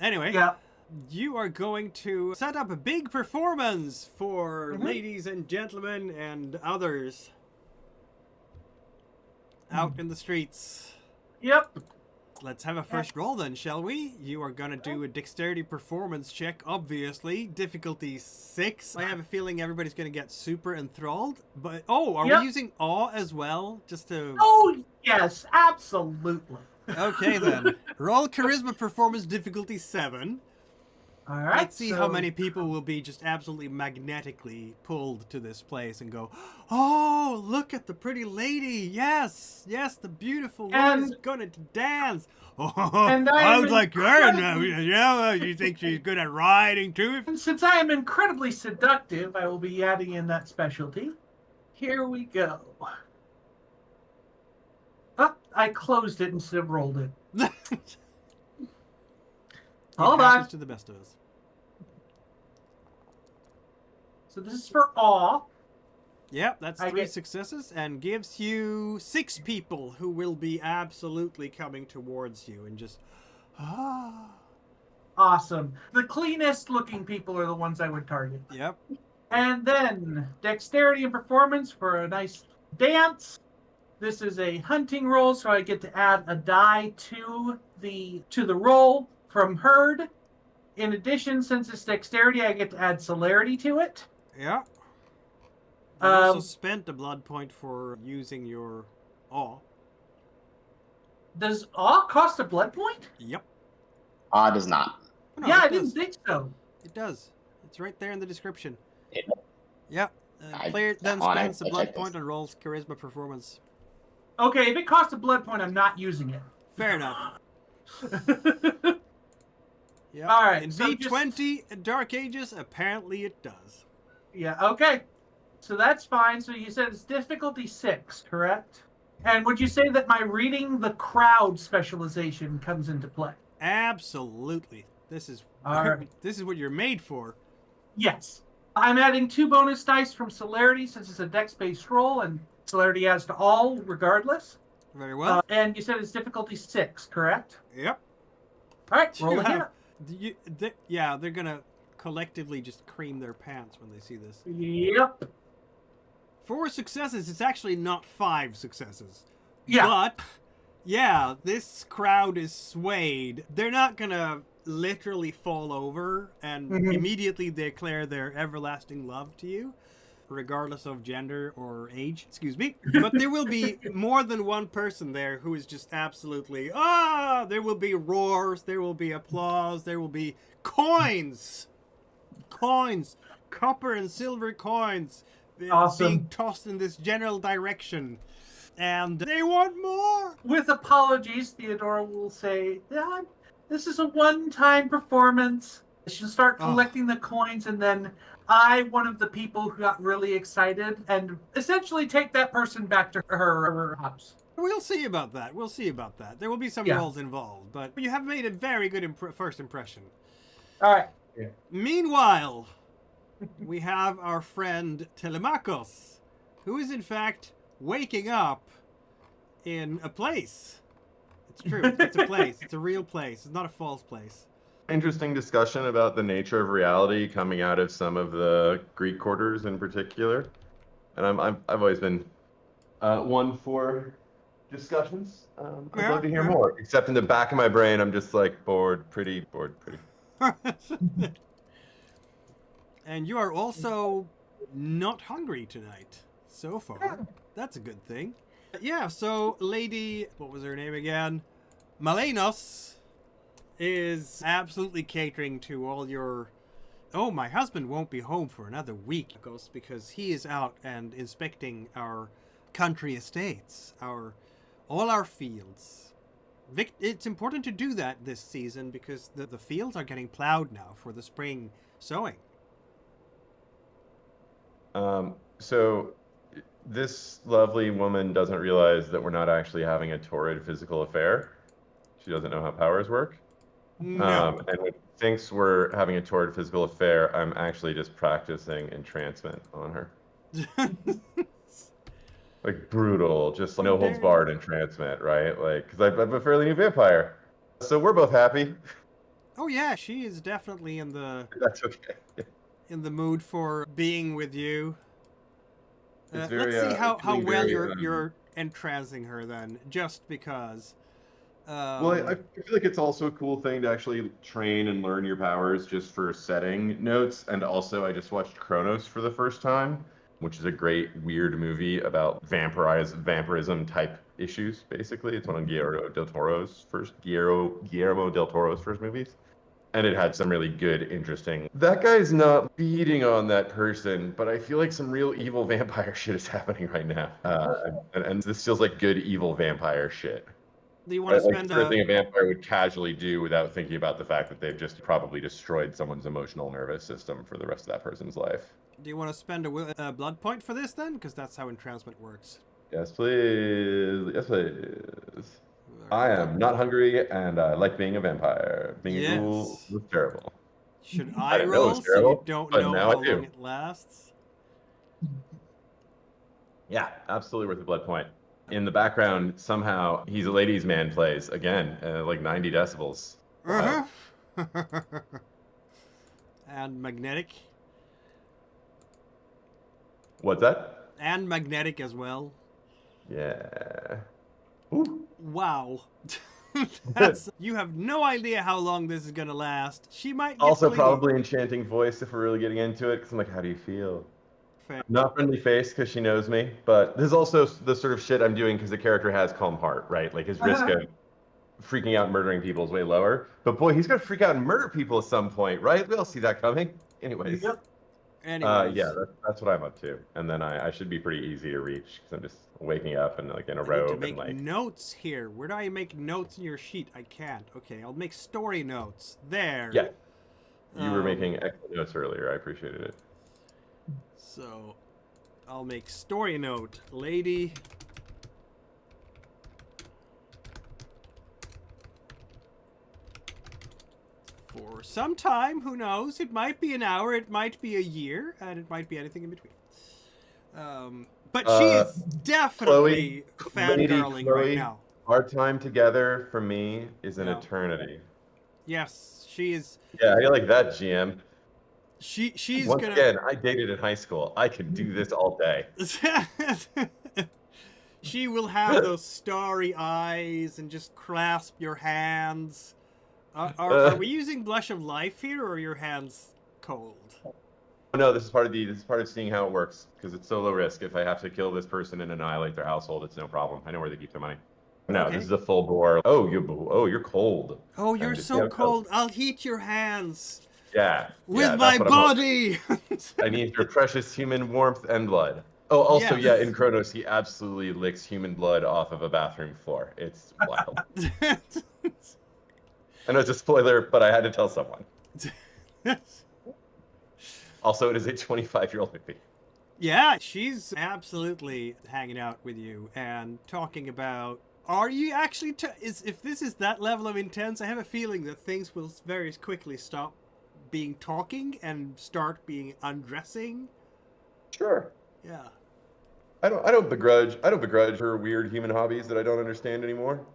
Anyway, Yeah. you are going to set up a big performance for ladies and gentlemen and others out in the streets. Yep. Let's have a first roll then, shall we? You are going to do a dexterity performance check, obviously. Difficulty 6. I have a feeling everybody's going to get super enthralled. But, are we using awe as well? Just to... Oh, yes, absolutely. Okay, then. Roll charisma performance difficulty 7. All right. Let's see how many people will be just absolutely magnetically pulled to this place and go, oh, look at the pretty lady. Yes, the beautiful one is going to dance. Oh, and I was like her now. Yeah, you think she's good at riding too? And since I am incredibly seductive, I will be adding in that specialty. Here we go. Oh, I closed it instead of rolled it. Hold on. To the best of us. So this is for awe. Yep, that's 3 successes and gives you 6 people who will be absolutely coming towards you and just, Awesome. The cleanest looking people are the ones I would target. Yep. And then dexterity and performance for a nice dance. This is a hunting roll, so I get to add a die to the roll from herd. In addition, since it's dexterity, I get to add celerity to it. Yeah. I also spent a blood point for using your awe. Does awe cost a blood point? Yep. Awe does not. No, I didn't think so. It does. It's right there in the description. It... Yeah. Player then Come on, spends a I blood checked point this. and rolls charisma performance. Okay, if it costs a blood point, I'm not using it. Fair enough. Yeah. All right, In so V20 Dark Ages, apparently it does. Yeah, okay. So that's fine. So you said it's difficulty 6, correct? And would you say that my reading the crowd specialization comes into play? Absolutely. This is All right. this is what you're made for. Yes. I'm adding 2 bonus dice from celerity since it's a dex-based roll, and celerity adds to all regardless. Very well. And you said it's difficulty 6, correct? Yep. All right, You roll again. have- yeah, they're gonna collectively just cream their pants when they see this. Yep. 4 successes. It's actually not 5 successes. Yeah. But yeah, this crowd is swayed. They're not gonna literally fall over and immediately declare their everlasting love to you, regardless of gender or age. Excuse me. But there will be more than one person there who is just absolutely there will be roars, there will be applause, there will be coins, copper and silver coins Awesome. being tossed in this general direction, and they want more. With apologies, Theodora will say, "Yeah, this is a one-time performance." She'll start collecting the coins, and then one of the people who got really excited, and essentially take that person back to her house. We'll see about that. There will be some rolls involved, but you have made a very good first impression. All right. Meanwhile, we have our friend Telemachus, who is in fact waking up in a place. It's true. It's a place. It's a real place. It's not a false place. Interesting discussion about the nature of reality coming out of some of the Greek quarters in particular, and I've always been one for discussions. I'd love to hear more. Except in the back of my brain, I'm just like bored, pretty. And you are also not hungry tonight so far. That's a good thing. Yeah, so Lady, what was her name again? Malenos is absolutely catering to all your... Oh, my husband won't be home for another week, because he is out and inspecting our country estates, all our fields. It's important to do that this season because the fields are getting plowed now for the spring sowing. So this lovely woman doesn't realize that we're not actually having a torrid physical affair. She doesn't know how powers work. No. And when she thinks we're having a torrid physical affair, I'm actually just practicing entrancement on her. Like brutal, just no holds barred entrancement, right? Like, because I'm a fairly new vampire. So we're both happy. Oh yeah, she is definitely in the That's okay. in the mood for being with you. It's very, let's see how feeling well very, you're entrancing her then, just because. Well, I feel like it's also a cool thing to actually train and learn your powers just for setting notes. And also, I just watched Chronos for the first time, which is a great, weird movie about vampirism type issues, basically. It's one of Guillermo del Toro's first movies. And it had some really good, interesting... That guy's not beating on that person, but I feel like some real evil vampire shit is happening right now. And this feels like good, evil vampire shit. Do you want to spend a thing a vampire would casually do without thinking about the fact that they've just probably destroyed someone's emotional nervous system for the rest of that person's life? Do you want to spend a blood point for this then? Because that's how entrancement works. Yes, please. Yes, please. I am not hungry, and I like being a vampire. Being a ghoul was terrible. Should I I didn't know it roll was terrible, so you don't but know now how I do. long it lasts? Yeah, absolutely worth a blood point. In the background, somehow, He's a Ladies Man plays, again, like 90 decibels. Uh-huh. And magnetic. What's that? And magnetic as well. Yeah. Ooh. Wow. You have no idea how long this is going to last. She might get Also, clingy. probably enchanting voice if we're really getting into it, because I'm like, how do you feel? Fair. Not friendly face because she knows me, but this is also the sort of shit I'm doing because the character has calm heart, right? Like his risk of freaking out and murdering people is way lower. But boy, he's gonna freak out and murder people at some point, right? We all see that coming. Anyways. Yep. Anyways. Yeah, that's what I'm up to. And then I should be pretty easy to reach because I'm just waking up and like in a I need to robe make and like. notes here. Where do I make notes in your sheet? I can't. Okay, I'll make story notes. There. Yeah. You were Um, making excellent notes earlier. I appreciated it. So, I'll make story note. Lady. For some time, who knows? It might be an hour, it might be a year, and it might be anything in between. But she is definitely fangirling Chloe, right now. Our time together for me is an Yeah. eternity. Yes, she is. Yeah, I like that, GM. She's Once gonna. again, I dated in high school. I can do this all day. She will have those starry eyes and just clasp your hands. Are we using blush of life here, or are your hands cold? No, this is part of seeing how it works because it's so low risk. If I have to kill this person and annihilate their household, it's no problem. I know where they keep their money. No, Okay. this is a full bore. Oh, you're cold. Oh, you're And just- so yeah, cold. I'll heat your hands Yeah. with yeah, my that's what I'm body. I need your precious human warmth and blood. Oh, also, Yes. yeah, in Kronos, he absolutely licks human blood off of a bathroom floor. It's wild. I know it's a spoiler, but I had to tell someone. Also, it is a 25-year-old movie. Yeah, she's absolutely hanging out with you and talking about. Are you actually? If this is that level of intense, I have a feeling that things will very quickly stop being talking and start being undressing. Sure. Yeah. I don't begrudge her weird human hobbies that I don't understand anymore.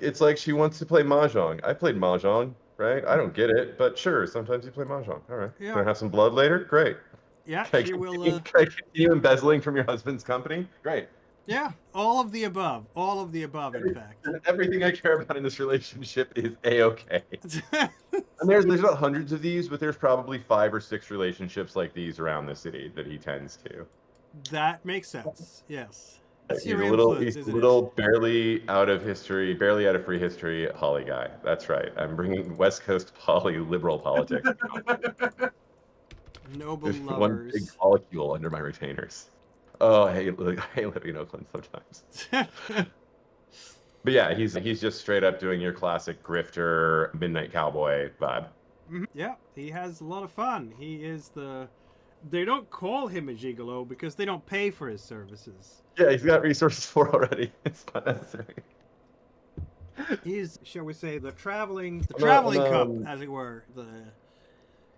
It's like she wants to play mahjong. I played mahjong, right? I don't get it, but sure, sometimes you play mahjong. All right. Yeah. Can I have some blood later? Great. Yeah, Can I she will. can I continue embezzling from your husband's company? Great. Yeah, all of the above. All of the above, in fact. Everything I care about in this relationship is A-okay. And there's not hundreds of these, but there's probably 5 or 6 relationships like these around the city that he tends to. That makes sense. Yes. It's He's your a little, influence, he's a isn't little barely out of free history poly guy. That's right. I'm bringing West Coast poly liberal politics. it? Noble There's one big lovers. molecule under my retainers. Oh, I hate living in Oakland sometimes. But yeah, he's just straight up doing your classic grifter midnight cowboy vibe. Yeah, he has a lot of fun. He is the. They don't call him a gigolo because they don't pay for his services. Yeah, he's got resources for it already. It's not necessary. He's, shall we say, the traveling I'm cup, as it were.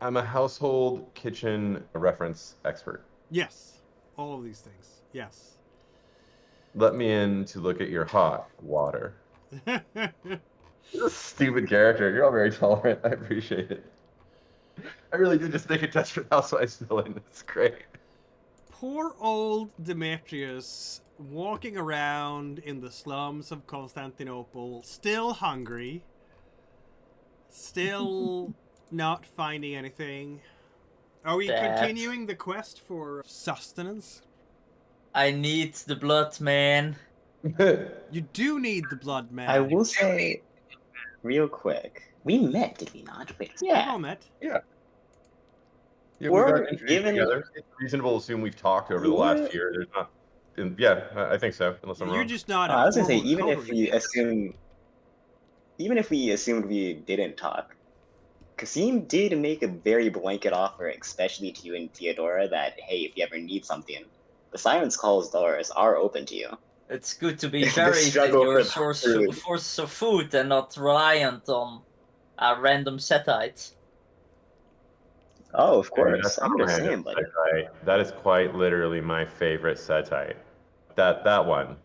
I'm a household kitchen reference expert. Yes, all of these things. Yes. Let me in to look at your hot water. You're a stupid character. You're all very tolerant. I appreciate it. I really do just make a Desperate Housewives villain. It's great. Poor old Demetrius walking around in the slums of Constantinople, still hungry, still not finding anything. Are we continuing the quest for sustenance? I need the blood, man. You do need the blood, man. I will say, real quick, we met, did we not? Wait, We've yeah. all met. Yeah, We're we got introduced given- together. It's reasonable to assume we've talked over the last year. There's not. Yeah, I think so. Unless I'm You're wrong. just not. I was gonna say, formal even if coterie. we assumed we didn't talk, Kasim did make a very blanket offer, especially to you and Theodora, that hey, if you ever need something, the Silence Calls doors are open to you. It's good to be The varied in struggle your for source of food and not reliant on random setites. Oh, of Yeah, course. that's I'm not just random saying, but setite. That is quite literally my favorite setite. That one.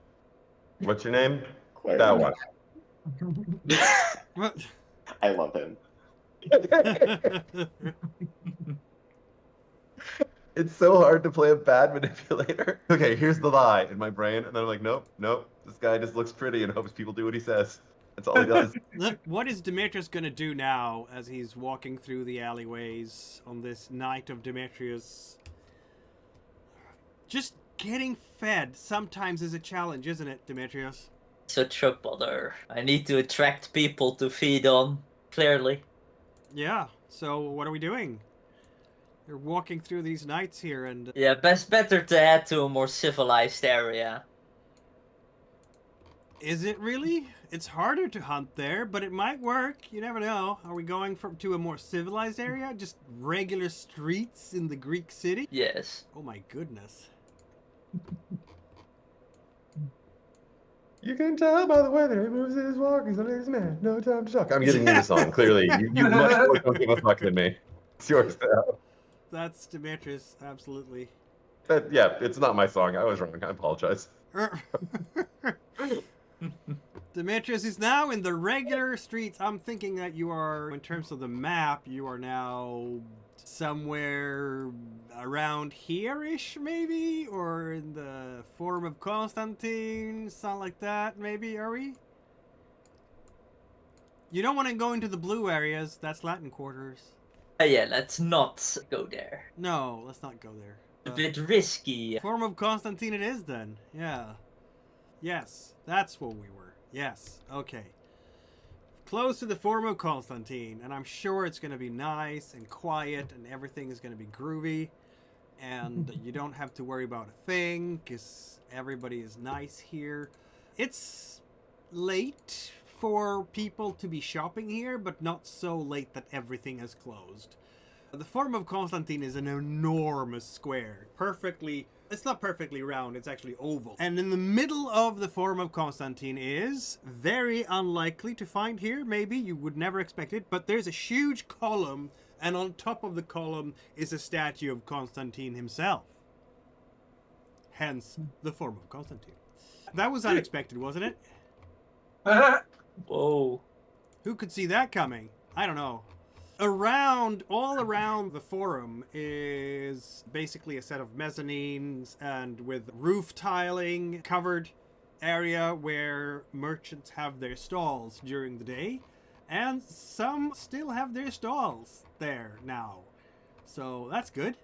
What's your name? That one. What? I love him. It's so hard to play a bad manipulator. Okay, here's the lie in my brain, and then I'm like, nope. This guy just looks pretty and hopes people do what he says. That's all he does. Look, what is Demetrius gonna do now as he's walking through the alleyways on this night of Demetrius? Just getting fed sometimes is a challenge, isn't it, Demetrius? Such a bother. I need to attract people to feed on, clearly. Yeah, so what are we doing? You're walking through these nights here, and Yeah, better to head to a more civilized area. is it really? It's harder to hunt there, but it might work. You never know. Are we going to a more civilized area? Just regular streets in the Greek city? Yes. Oh my goodness. You can tell by the way that he moves his walk. He's a lazy man. No time to talk. I'm giving you the song. Clearly, you much more don't give a fuck than me. It's yours now. That's Demetrius, absolutely. Yeah, it's not my song. I was wrong. I apologize. Demetrius is now in the regular streets. I'm thinking that you are, in terms of the map, you are now somewhere around here-ish, maybe? Or in the Forum of Constantine, something like that, maybe, are we? You don't want to go into the blue areas. That's Latin quarters. Yeah, let's not go there. No, let's not go there. A bit risky. Forum of Constantine it is then. Yeah. Yes, that's what we were. Yes, okay. Close to the Forum of Constantine, and I'm sure it's going to be nice and quiet, and everything is going to be groovy, and you don't have to worry about a thing, because everybody is nice here. It's late for people to be shopping here, but not so late that everything has closed. The Forum of Constantine is an enormous square. It's not perfectly round, it's actually oval. And in the middle of the Forum of Constantine is, very unlikely to find here, maybe, you would never expect it, but there's a huge column, and on top of the column is a statue of Constantine himself. Hence, the Forum of Constantine. That was unexpected, wasn't it? Whoa. Who could see that coming? I don't know. All around the forum is basically a set of mezzanines and with roof tiling covered area where merchants have their stalls during the day. And some still have their stalls there now. So that's good.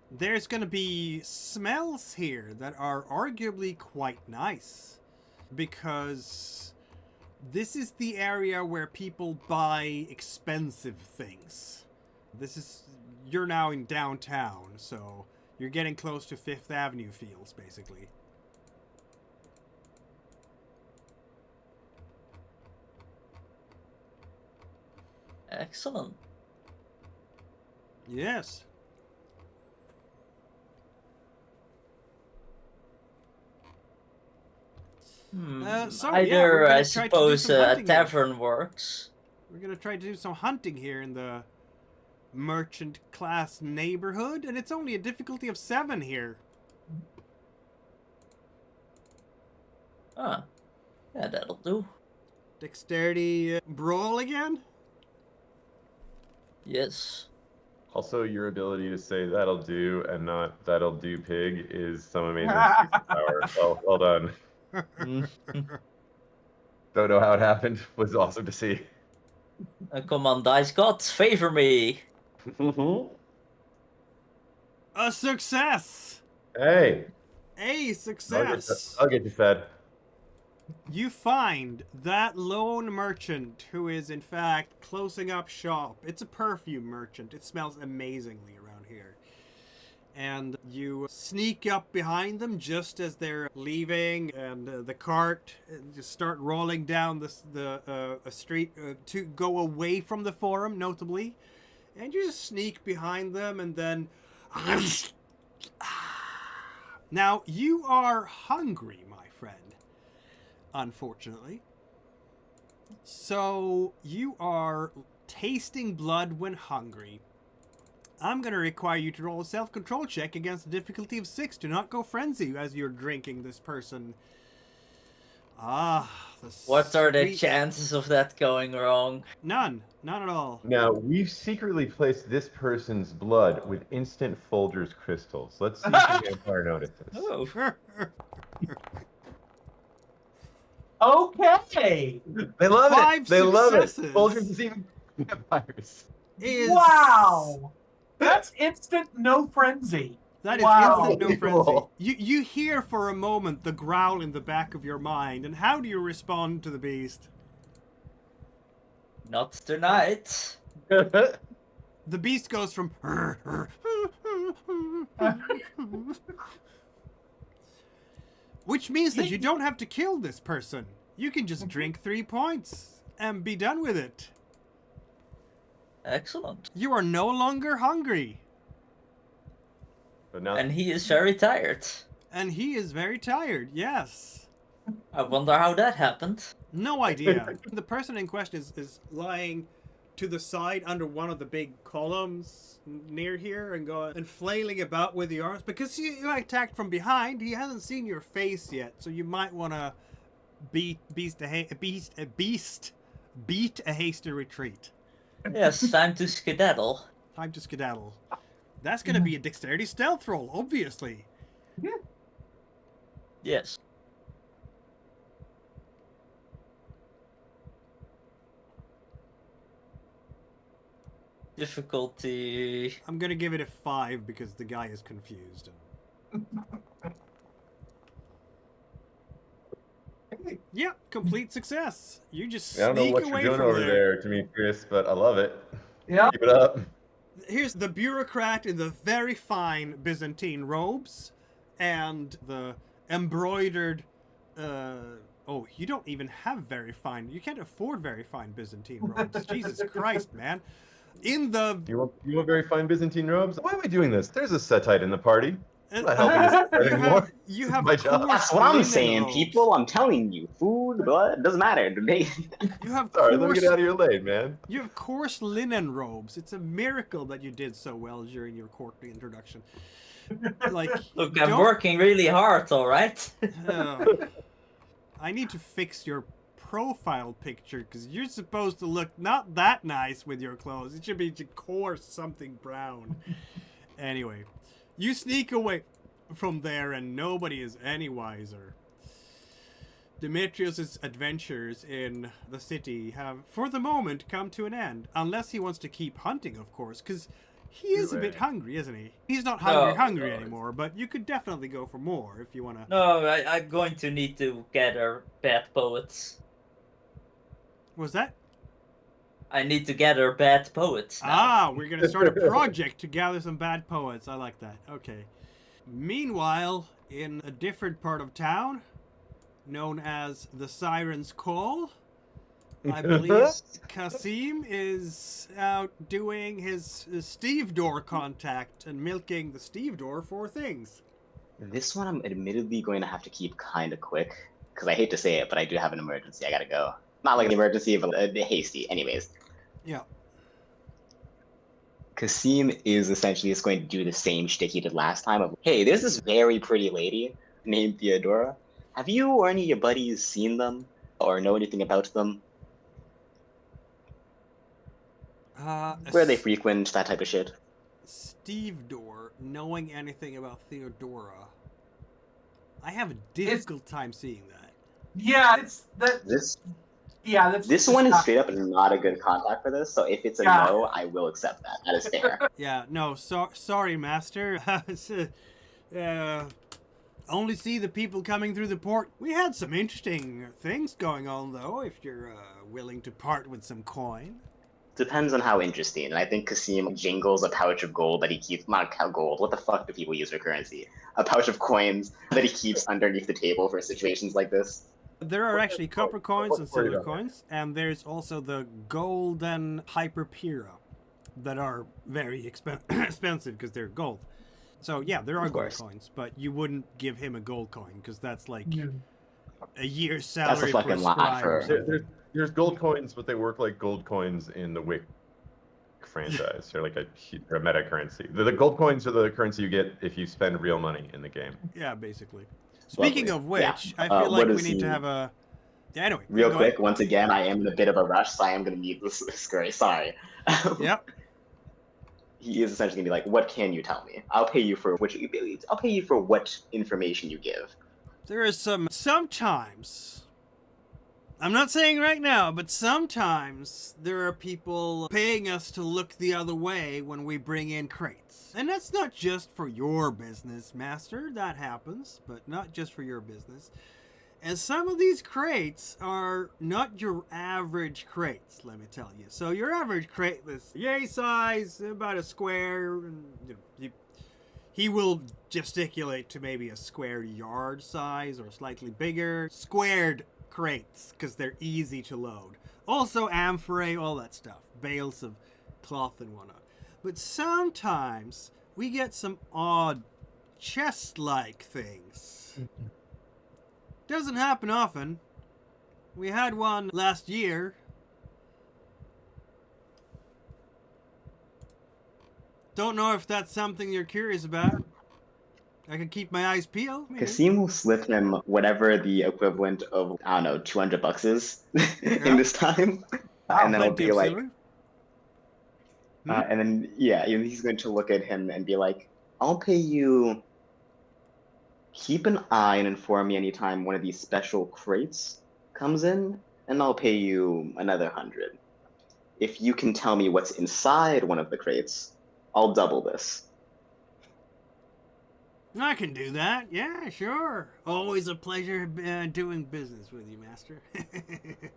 There's going to be smells here that are arguably quite nice. Because this is the area where people buy expensive things. You're now in downtown, so you're getting close to Fifth Avenue feels, basically. Excellent. Yes. Either, I suppose, a tavern works. We're gonna try to do some hunting here in the merchant class neighborhood, and it's only a difficulty of 7 here. Ah, yeah, that'll do. Dexterity brawl again? Yes. Also, your ability to say "that'll do" and not "that'll do, pig" is some amazing power. Well done. Don't know how it happened. Was awesome to see. Come on, dice gods, favor me. A success! Hey, A success! I'll get you fed. You find that lone merchant who is in fact closing up shop. It's a perfume merchant. It smells amazingly around here. And you sneak up behind them just as they're leaving, and the cart just start rolling down the street to go away from the forum, notably. And you just sneak behind them, and then... Now, you are hungry, my friend. Unfortunately. So, you are tasting blood when hungry. I'm going to require you to roll a self-control check against a difficulty of 6. Do not go frenzy as you're drinking this person. What are the chances of that going wrong? None. None at all. Now, we've secretly placed this person's blood with instant Folgers crystals. Let's see if the vampire notices. Oh. Okay. They love 5 it. They love it. successes. Folgers is even vampires. Wow. That's instant no frenzy. That is Wow. instant no frenzy. Cool. You hear for a moment the growl in the back of your mind, and how do you respond to the beast? Not tonight. The beast goes from which means that you don't have to kill this person. You can just drink 3 points and be done with it. Excellent. You are no longer hungry. But now, And he is very tired. And he is very tired, yes. I wonder how that happened. No idea. The person in question is lying to the side under one of the big columns near here and flailing about with the arms. Because you attacked from behind, he hasn't seen your face yet, so you might want to beat a hasty retreat. Yes, time to skedaddle. Time to skedaddle. That's going to be a dexterity stealth roll, obviously. Yes. Difficulty. I'm going to give it a 5 because the guy is confused. Yeah, complete success. You just I don't know sneak what you're away doing from over there. there, Demetrius, but I love it. Yeah. Keep it up. Here's the bureaucrat in the very fine Byzantine robes and the embroidered oh, you don't even have very fine. You can't afford very fine Byzantine robes. Jesus Christ, man. In the You want very fine Byzantine robes? Why am I doing this? There's a Setite in the party. I'm not uh, helping this anymore. you have My job. coarse That's what I'm linen saying, robes. people. I'm telling you, food, blood, doesn't matter. You have Sorry, let me coarse, get out of your lane, man. you have coarse linen robes. It's a miracle that you did so well during your courtly introduction. Like, Look, I'm don't- working really hard, alright? I need to fix your profile picture because you're supposed to look not that nice with your clothes. It should be coarse something brown. Anyway, you sneak away from there and nobody is any wiser. Demetrius's adventures in the city have, for the moment, come to an end. Unless he wants to keep hunting, of course, because he is a bit hungry, isn't he? He's not hungry No. anymore, but you could definitely go for more if you want to. No, I'm going to need to gather bad poets. Was that? I need to gather bad poets now. Ah, we're going to start a project to gather some bad poets. I like that. Okay. Meanwhile, in a different part of town, known as the Siren's Call, I believe Kasim is out doing his stevedore contact and milking the stevedore for things. This one I'm admittedly going to have to keep kind of quick, because I hate to say it, but I do have an emergency. I gotta go. Not like an emergency, but hasty. Anyways. Yeah. Kasim is essentially just going to do the same shtick he did last time of, hey, there's this very pretty lady named Theodora. Have you or any of your buddies seen them or know anything about them? Where they frequent, that type of shit. Stevedore, knowing anything about Theodora, I have a difficult time seeing that. Yeah, it's that. This Yeah, that's this one is straight up not a good contact for this, so if it's a Yeah. no, I will accept that. That is fair. Yeah, no, sorry, master. Only see the people coming through the port. We had some interesting things going on, though, if you're willing to part with some coin. Depends on how interesting, and I think Kasim jingles a pouch of gold that he keeps, not gold, what the fuck do people use for currency? A pouch of coins that he keeps underneath the table for situations like this. There are actually copper coins and silver coins, and there's also the golden hyperpera that are very expensive because they're gold. So yeah, there are Of gold course. coins, but you wouldn't give him a gold coin because that's like Yeah. a year's That's salary a for a fucking lot scribe or for- something. There's gold coins, but they work like gold coins in the Wick franchise. They're like they're a meta currency. The gold coins are the currency you get if you spend real money in the game. Yeah, basically. Speaking Lovely. of which, Yeah. I feel like what we is need to he- have a. Yeah, anyway. Real go quick, once again, I am in a bit of a rush, so I am going to need this story. Sorry. ahead. Yep. He is essentially going to be like, "What can you tell me? I'll pay you for what you. I'll pay you for what information you give." There is sometimes. I'm not saying right now, but sometimes there are people paying us to look the other way when we bring in crates. And that's not just for your business, master. That happens, but not just for your business. And some of these crates are not your average crates, let me tell you. So your average crate is yay size, about a square. And, he will gesticulate to maybe a square yard size or slightly bigger. Squared crates, because they're easy to load. Also amphorae, all that stuff. Bales of cloth and whatnot. But sometimes we get some odd chest-like things. Doesn't happen often. We had one last year. Don't know if that's something you're curious about. I can keep my eyes peeled. Maybe. Kasim will slip him whatever the equivalent of, I don't know, $200 is in this time. And then I'll Plenty be of like, silver. and then, yeah, he's going to look at him and be like, I'll pay you. Keep an eye and inform me anytime one of these special crates comes in, and I'll pay you another 100. If you can tell me what's inside one of the crates, I'll double this. I can do that. Yeah, sure. Always a pleasure doing business with you, Master. Of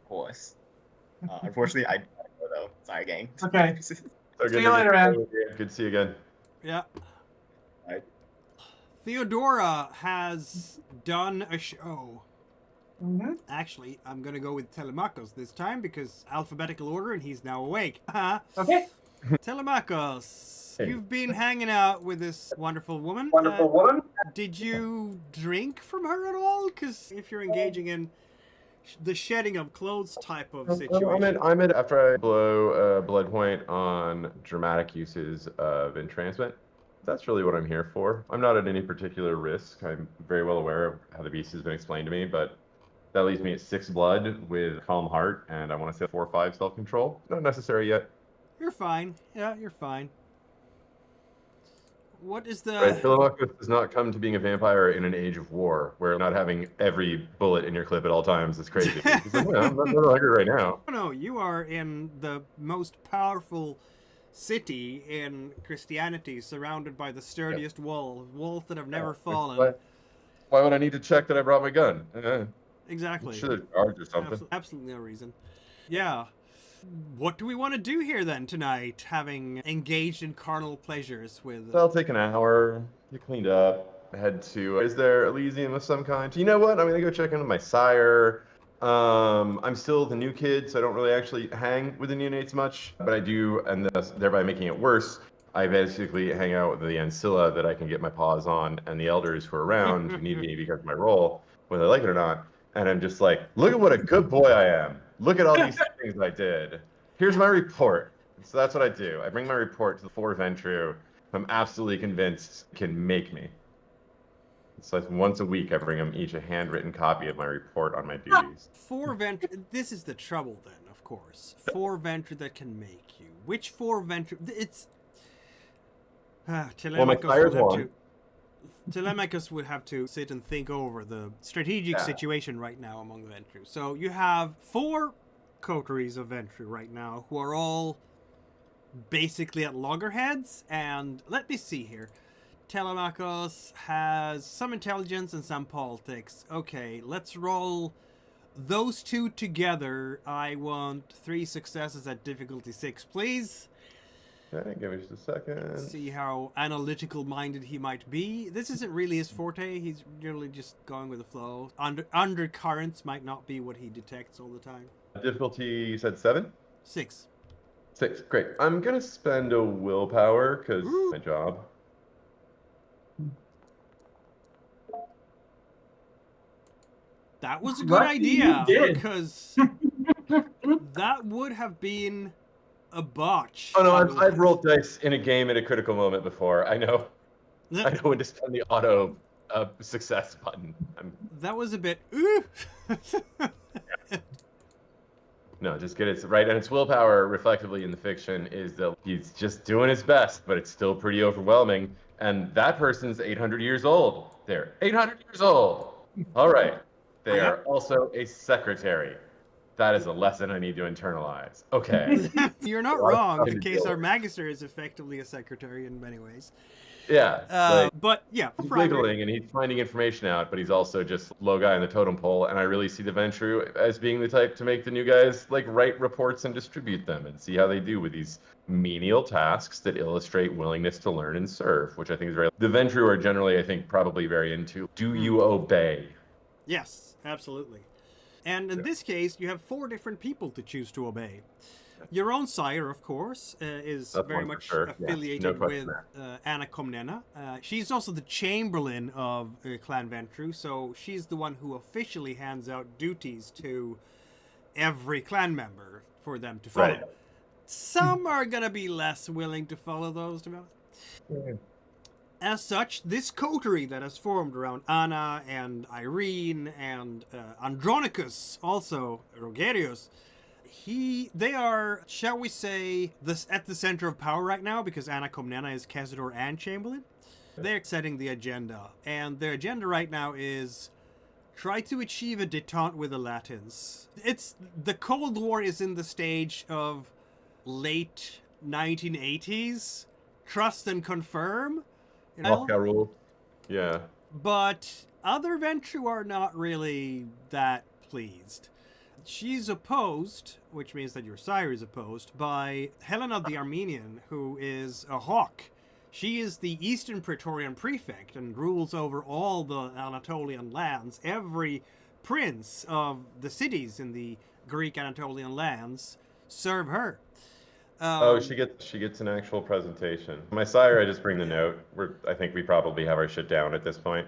course. Unfortunately, I gotta go though. Sorry, gang. Okay. So See good you to later, get- man. Good to see you again. Yeah. Right. Theodora has done a show. Mm-hmm. Actually, I'm going to go with Telemachus this time because alphabetical order and he's now awake. Okay. Telemachus, Hey. you've been hanging out with this wonderful woman. Wonderful woman. Did you drink from her at all? Because if you're engaging in the shedding of clothes type of situation. I'm at after I blow a blood point on dramatic uses of entrancement. That's really what I'm here for. I'm not at any particular risk. I'm very well aware of how the beast has been explained to me, but that leaves me at 6 blood with calm heart, and I want to say 4 or 5 self-control. Not necessary yet. You're fine. Yeah, you're fine. What is the... Right, Telemachus does not come to being a vampire in an age of war, where not having every bullet in your clip at all times is crazy. He's like, yeah, I'm not hungry right now. No, you are in the most powerful city in Christianity, surrounded by the sturdiest walls that have never fallen. Why would I need to check that I brought my gun? Exactly. Should have charged or something. Absolutely no reason. Yeah. What do we want to do here then tonight, having engaged in carnal pleasures with... That'll take an hour. Get cleaned up. Head to... Is there Elysium of some kind? You know what? I'm going to go check in with my sire. I'm still the new kid, so I don't really actually hang with the neonates much. But I do, and thus, thereby making it worse, I basically hang out with the ancilla that I can get my paws on, and the elders who are around who need me because of my role, whether they like it or not. And I'm just like, look at what a good boy I am. Look at all these things I did. Here's my report. So that's what I do. I bring my report to the 4 Ventrue. I'm absolutely convinced can make me. So once a week, I bring them each a handwritten copy of my report on my duties. 4 Ventrue... This is the trouble then, of course. 4 Ventrue that can make you. Which 4 Ventrue... It's... Telemachus would have to sit and think over the strategic situation right now among the Ventrue. So you have 4 coteries of Ventrue right now who are all basically at loggerheads. And let me see here. Telemachus has some intelligence and some politics. Okay, let's roll those 2 together. I want 3 successes at difficulty 6, please. Okay, give me just a second. See how analytical minded he might be. This isn't really his forte. He's generally just going with the flow. Undercurrents might not be what he detects all the time. Difficulty, you said 7? 6. 6, great. I'm going to spend a willpower because my job. That was a good Lucky idea you did. because that would have been a botch. Oh no, I've rolled dice in a game at a critical moment before. I know when to spend the auto success button. That was a bit. No, just get it right. And its willpower, reflectively in the fiction, is that he's just doing his best, but it's still pretty overwhelming. And that person's 800 years old. They're 800 years old. All right. They are also a secretary. That is a lesson I need to internalize. Okay. You're not wrong. The case our Magister is effectively a secretary in many ways. Yeah, But yeah, he's primary. wiggling and he's finding information out, but he's also just low guy in the totem pole. And I really see the Ventrue as being the type to make the new guys like write reports and distribute them and see how they do with these menial tasks that illustrate willingness to learn and serve, which I think is very. The Ventrue are generally, I think, probably very into. Do you obey? Yes, absolutely. And in this case, you have 4 different people to choose to obey. Your own sire, of course, is That's very one for much sure. affiliated Yes, no question with there. Anna Komnena. She's also the chamberlain of Clan Ventrue, so she's the one who officially hands out duties to every clan member for them to follow. Right. Some are going to be less willing to follow those, to be honest. As such, this coterie that has formed around Anna and Irene and Andronicus, also Rogerius, they are, shall we say, at the center of power right now because Anna Komnena is Cazador and Chamberlain. They're setting the agenda, and their agenda right now is try to achieve a detente with the Latins. The Cold War is in the stage of late 1980s, trust and confirm. You know? Moscow rule. Yeah. But other Ventrue are not really that pleased. She's opposed, which means that your sire is opposed, by Helena the Armenian, who is a hawk. She is the Eastern Praetorian Prefect and rules over all the Anatolian lands. Every prince of the cities in the Greek Anatolian lands serve her. She gets an actual presentation. My sire, I just bring the note. I think we probably have our shit down at this point.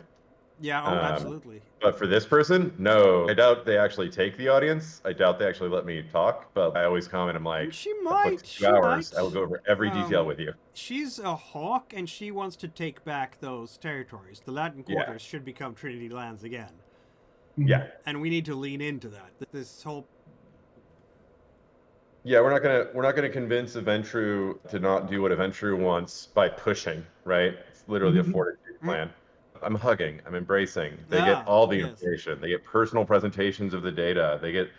Yeah, absolutely. But for this person, no. I doubt they actually take the audience. I doubt they actually let me talk. But I always comment, I'm like, she might. 2 hours. I will go over every detail with you. She's a hawk, and she wants to take back those territories. The Latin quarters should become Trinity lands again. Yeah. And we need to lean into that. This whole. Yeah, we're not gonna convince a Ventrue to not do what a Ventrue wants by pushing, right? It's literally a fortitude plan. I'm hugging, I'm embracing. They get all the information. They get personal presentations of the data. They get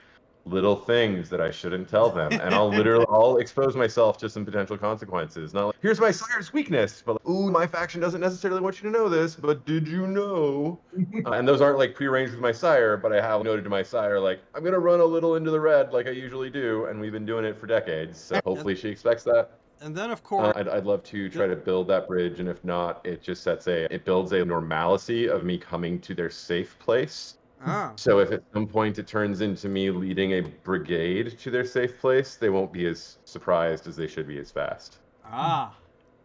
little things that I shouldn't tell them. And I'll expose myself to some potential consequences. Not like, here's my sire's weakness, but ooh, my faction doesn't necessarily want you to know this, but did you know? And those aren't like prearranged with my sire, but I have noted to my sire, like, I'm going to run a little into the red like I usually do. And we've been doing it for decades. So hopefully she expects that. And then, of course, I'd love to try to build that bridge, and if not, it just it builds a normalcy of me coming to their safe place. So if at some point it turns into me leading a brigade to their safe place, they won't be as surprised as they should be as fast.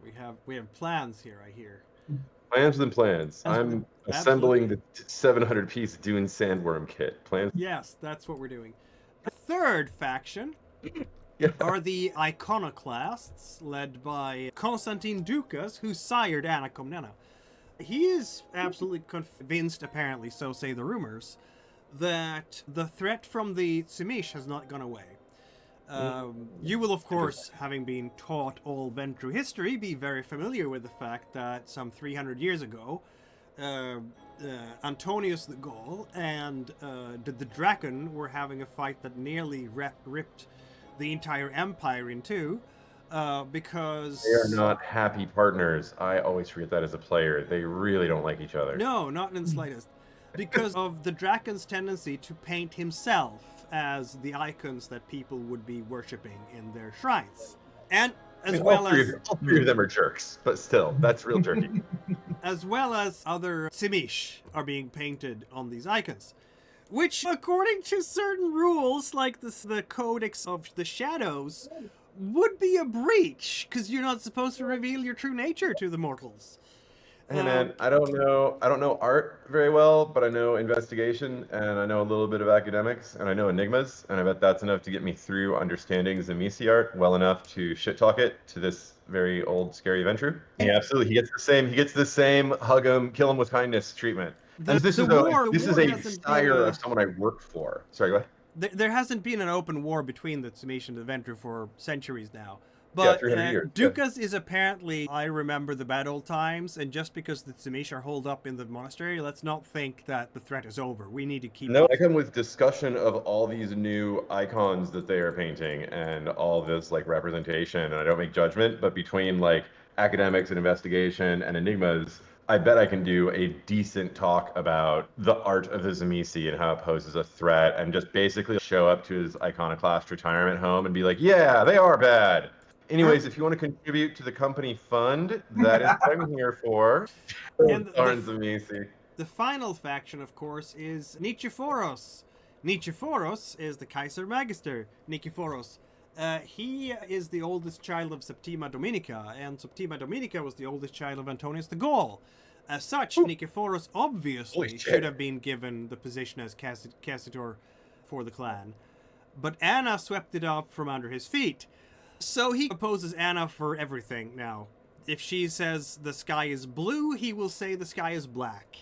We have plans here, I hear. Plans and plans. I'm assembling the 700-piece Dune Sandworm kit. Plans. Yes, that's what we're doing. The third faction are the Iconoclasts, led by Constantine Ducas, who sired Anna Komnena. He is absolutely convinced, apparently, so say the rumors, that the threat from the Tsimish has not gone away. You will, of course, having been taught all Ventrue history, be very familiar with the fact that some 300 years ago, Antonius the Gaul and the Draken were having a fight that nearly ripped the entire empire in two. Because they are not happy partners. I always forget that as a player. They really don't like each other. No, not in the slightest. Because of the Draken's tendency to paint himself as the icons that people would be worshipping in their shrines. And all three of them are jerks, but still, that's real jerky. As well as other Tsimish are being painted on these icons. Which, according to certain rules, like the Codex of the Shadows, would be a breach, because you're not supposed to reveal your true nature to the mortals. Hey man, I don't know art very well, but I know investigation, and I know a little bit of academics, and I know enigmas, and I bet that's enough to get me through understanding Zemisi art well enough to shit talk it to this very old scary Ventrue. Yeah, absolutely. He gets the same hug him, kill him with kindness treatment. This is a sire of someone I worked for. Sorry, go ahead. There hasn't been an open war between the Tsimish and the Ventrue for centuries now. But 300 years. Ducas is apparently, I remember the bad old times, and just because the Tsimish are holed up in the monastery, let's not think that the threat is over. We need to keep... No, I come with discussion of all these new icons that they are painting and all this like representation, and I don't make judgment, but between like academics and investigation and enigmas, I bet I can do a decent talk about the art of the Tzimisce and how it poses a threat, and just basically show up to his iconoclast retirement home and be like, yeah, they are bad. Anyways, if you want to contribute to the company fund, that is what I'm here for. And Darn Tzimisce. the final faction, of course, is Nikiforos. Nikiforos is the Kaiser Magister. Nikiforos. He is the oldest child of Septima Dominica, and Septima Dominica was the oldest child of Antonius the Gaul. As such, Nikiforos obviously should have been given the position as Cassitor for the clan. But Anna swept it up from under his feet. So he opposes Anna for everything now. If she says the sky is blue, he will say the sky is black.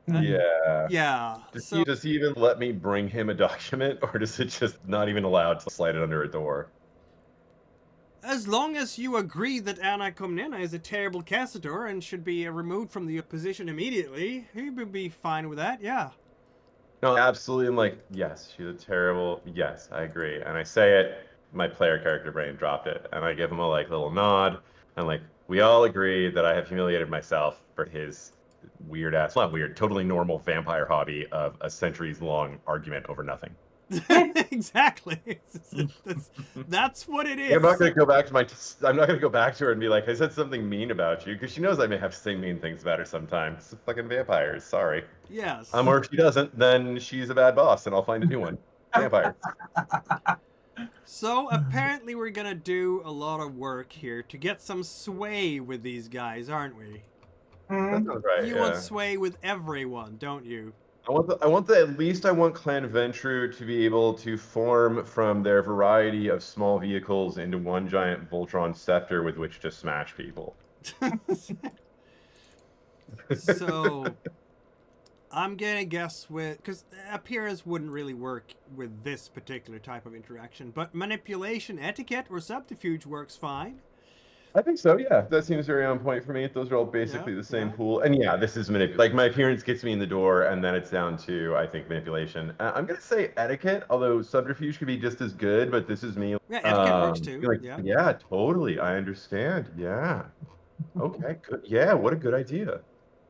Yeah. Yeah. Does he even let me bring him a document, or does it just not even allowed to slide it under a door? As long as you agree that Anna Komnena is a terrible Cassitor and should be removed from the position immediately, he would be fine with that, yeah. No, absolutely. I'm like, yes, she's a terrible. Yes, I agree. And I say it, my player character brain dropped it, and I give him a little nod, and we all agree that I have humiliated myself for his weird ass, not weird, totally normal vampire hobby of a centuries-long argument over nothing. Exactly. That's what it is. I'm not gonna go back to I'm not gonna go back to her and be like, I said something mean about you, because she knows I may have to say mean things about her sometimes. Fucking vampires. Sorry. Yes. Or if she doesn't, then she's a bad boss, and I'll find a new one. Vampires. So apparently we're gonna do a lot of work here to get some sway with these guys, aren't we? That sounds right. You want sway with everyone, don't you? I want Clan Ventrue to be able to form from their variety of small vehicles into one giant Voltron scepter with which to smash people. So I'm gonna guess because appearance wouldn't really work with this particular type of interaction, but manipulation, etiquette, or subterfuge works fine. I think so, yeah. That seems very on point for me. Those are all basically the same pool. And yeah, this is my appearance gets me in the door, and then it's down to, I think, manipulation. I'm going to say etiquette, although subterfuge could be just as good, but this is me. Yeah, etiquette works too. Yeah, totally. I understand. Yeah. Okay, good. Yeah, what a good idea.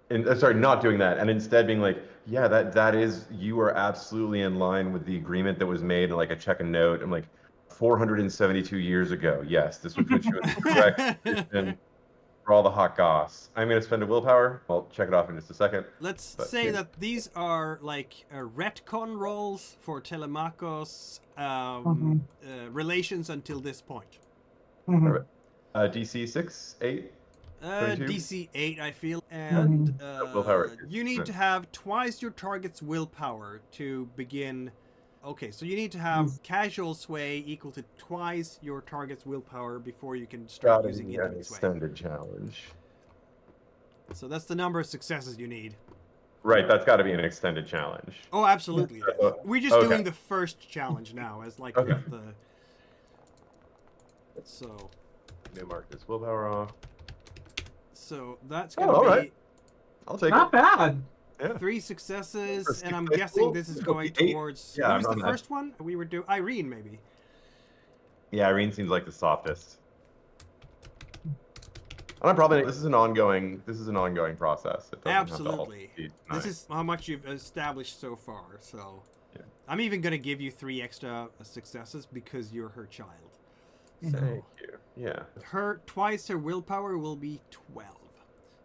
And sorry, not doing that, and instead being like, yeah, that is, you are absolutely in line with the agreement that was made, and I check a note. I'm like, 472 years ago. Yes, this would put you in the correct position for all the hot goss. I'm going to spend a willpower. I'll check it off in just a second. Let's say that these are retcon rolls for Telemachus relations until this point. DC 6, 8? DC 8, I feel. And willpower. You need to have twice your target's willpower to begin. Okay, so you need to have casual sway equal to twice your target's willpower before you can start using intimate sway. Extended challenge. So that's the number of successes you need. Right, that's got to be an extended challenge. Oh, absolutely. We're just doing the first challenge now as the... So... New mark this willpower off. So that's going to be... Right. I'll take Not bad. Yeah. 3 successes, and I'm guessing this is going towards... Yeah, what was the first one? We were doing... Irene, maybe. Yeah, Irene seems like the softest. And this is an ongoing process. Absolutely. This is how much you've established so far, so... Yeah. I'm even going to give you 3 extra successes because you're her child. So thank you. Yeah. Twice her willpower will be 12.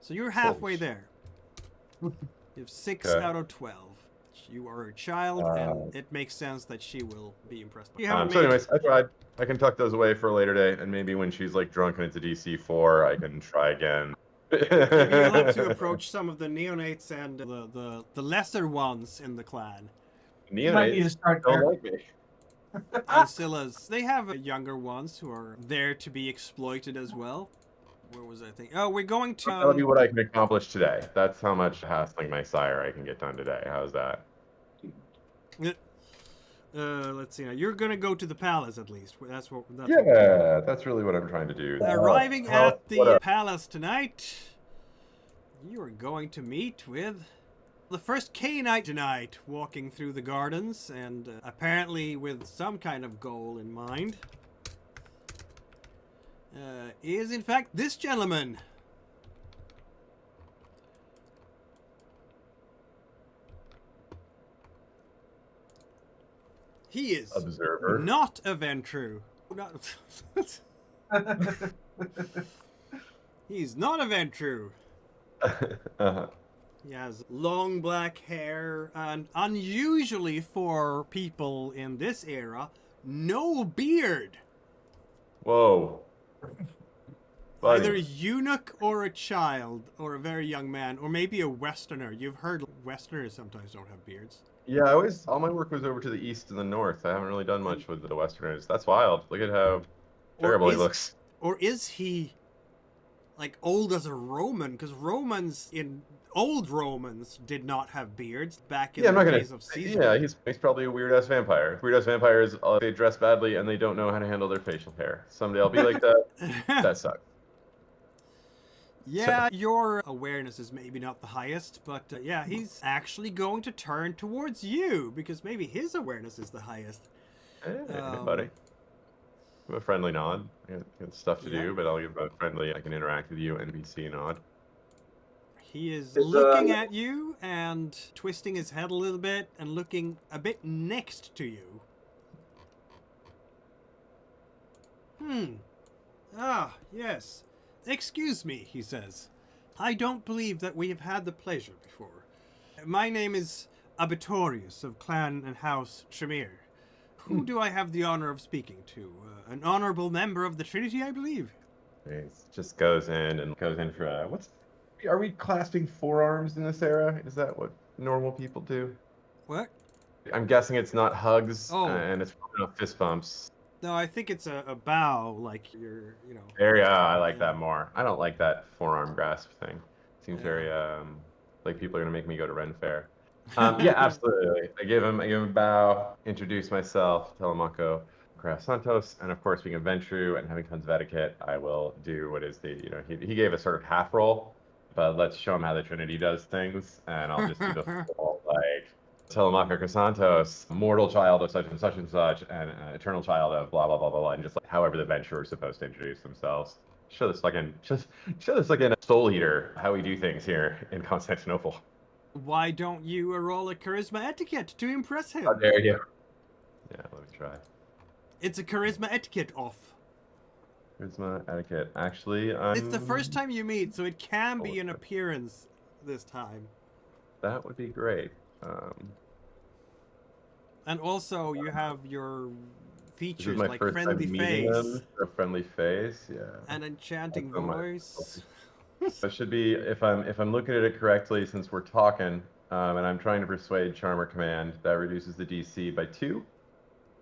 So you're halfway there. You have 6 out of 12. You are her child, and it makes sense that she will be impressed. So anyways, I tried. I can tuck those away for a later day, and maybe when she's drunk and it's a DC 4, I can try again. Maybe you'll have to approach some of the neonates and the lesser ones in the clan. Neonates don't like me. Ancillas. They have younger ones who are there to be exploited as well. Where was I thinking? Oh, we're going to... That'll be what I can accomplish today. That's how much hassling my sire I can get done today. How's that? Let's see now. You're going to go to the palace at least. That's really what I'm trying to do. Arriving at the palace tonight, you are going to meet with the first Cainite tonight, walking through the gardens, and apparently with some kind of goal in mind. is in fact this gentleman. He is Observer. not a Ventrue. He's not a Ventrue. Uh-huh. He has long black hair and, unusually for people in this era, no beard. Whoa. Either a Buddy. eunuch or a child or a very young man or maybe a Westerner. You've heard Westerners sometimes don't have beards. Yeah, all my work was over to the east and the north. I haven't really done much with the Westerners. That's wild. Look at how terrible he looks. Or is he like old as a Roman? Because old Romans did not have beards back in the days of Caesar. Yeah, he's probably a weird ass vampire. Weird ass vampires, they dress badly and they don't know how to handle their facial hair. Someday I'll be like that. That sucks. Yeah, your awareness is maybe not the highest, but yeah, he's actually going to turn towards you because maybe his awareness is the highest. Hey, buddy. Give a friendly nod. I got stuff to do, but I'll give a friendly, I can interact with you, NPC nod. He is looking at you and twisting his head a little bit and looking a bit next to you. Ah, yes. Excuse me, he says. I don't believe that we have had the pleasure before. My name is Abitorius of Clan and House Tremere. Who do I have the honor of speaking to? An honorable member of the Trinity, I believe. He just goes in for are we clasping forearms in this era? Is that what normal people do? What? I'm guessing it's not hugs, Oh. and it's probably not fist bumps. No, I think it's a bow, like you're, I like that more. I don't like that forearm grasp thing. Seems very like people are gonna make me go to Ren Fair. Yeah, absolutely. I give him a bow, introduce myself, Telemachus Santos, and of course, being a Ventrue and having tons of etiquette, I will do what is he gave a sort of half roll, but let's show him how the Trinity does things, and I'll just do the full like Telemachus Santos, mortal child of such and such, and eternal child of blah blah blah blah blah, and just like however the Ventrue is supposed to introduce themselves. Show this like in Soul Eater how we do things here in Constantinople. Why don't you roll a charisma etiquette to impress him? How dare you? Yeah, let me try. It's a charisma etiquette off. Charisma etiquette. Actually, It's the first time you meet, so it can be an appearance this time. That would be great. And also, you have your This features is my like first friendly time meeting face, them. A friendly face, yeah. an enchanting Also my- voice. That should be, if I'm looking at it correctly, since we're talking, and I'm trying to persuade Charm or Command, that reduces the DC by 2.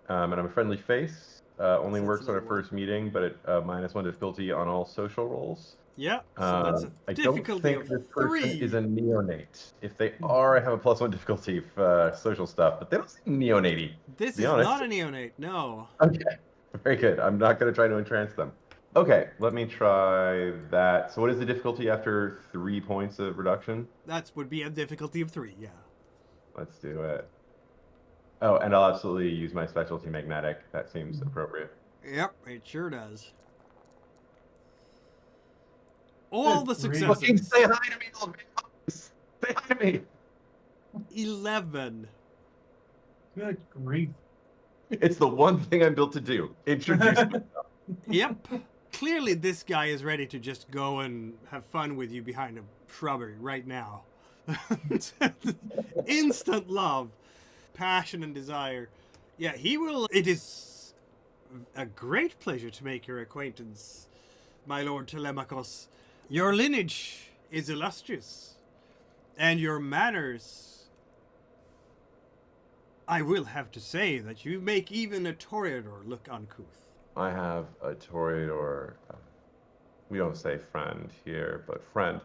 And I'm a friendly face. Only So works that's on a another one. first meeting, but it -1 difficulty on all social rolls. Yeah, so that's a I don't difficulty think of this person 3. is a neonate. If they are, I have a +1 difficulty for social stuff, but they don't seem neonate. This be is honest. not a neonate, no. Okay, very good. I'm not going to try to entrance them. Okay, let me try that. So what is the difficulty after 3 points of reduction? That would be a difficulty of 3, yeah. Let's do it. Oh, and I'll absolutely use my specialty magnetic. That seems appropriate. Yep, it sure does. All the Good grief. Fucking successes. say hi to me, little bitch. Say hi to me. 11. Good grief. It's the one thing I'm built to do. Introduce me. Yep. Clearly, this guy is ready to just go and have fun with you behind a shrubbery right now. Instant love, passion, and desire. Yeah, he will. It is a great pleasure to make your acquaintance, my lord Telemachus. Your lineage is illustrious, and your manners. I will have to say that you make even a Toreador look uncouth. I have a Toreador. We don't say friend here, but friend.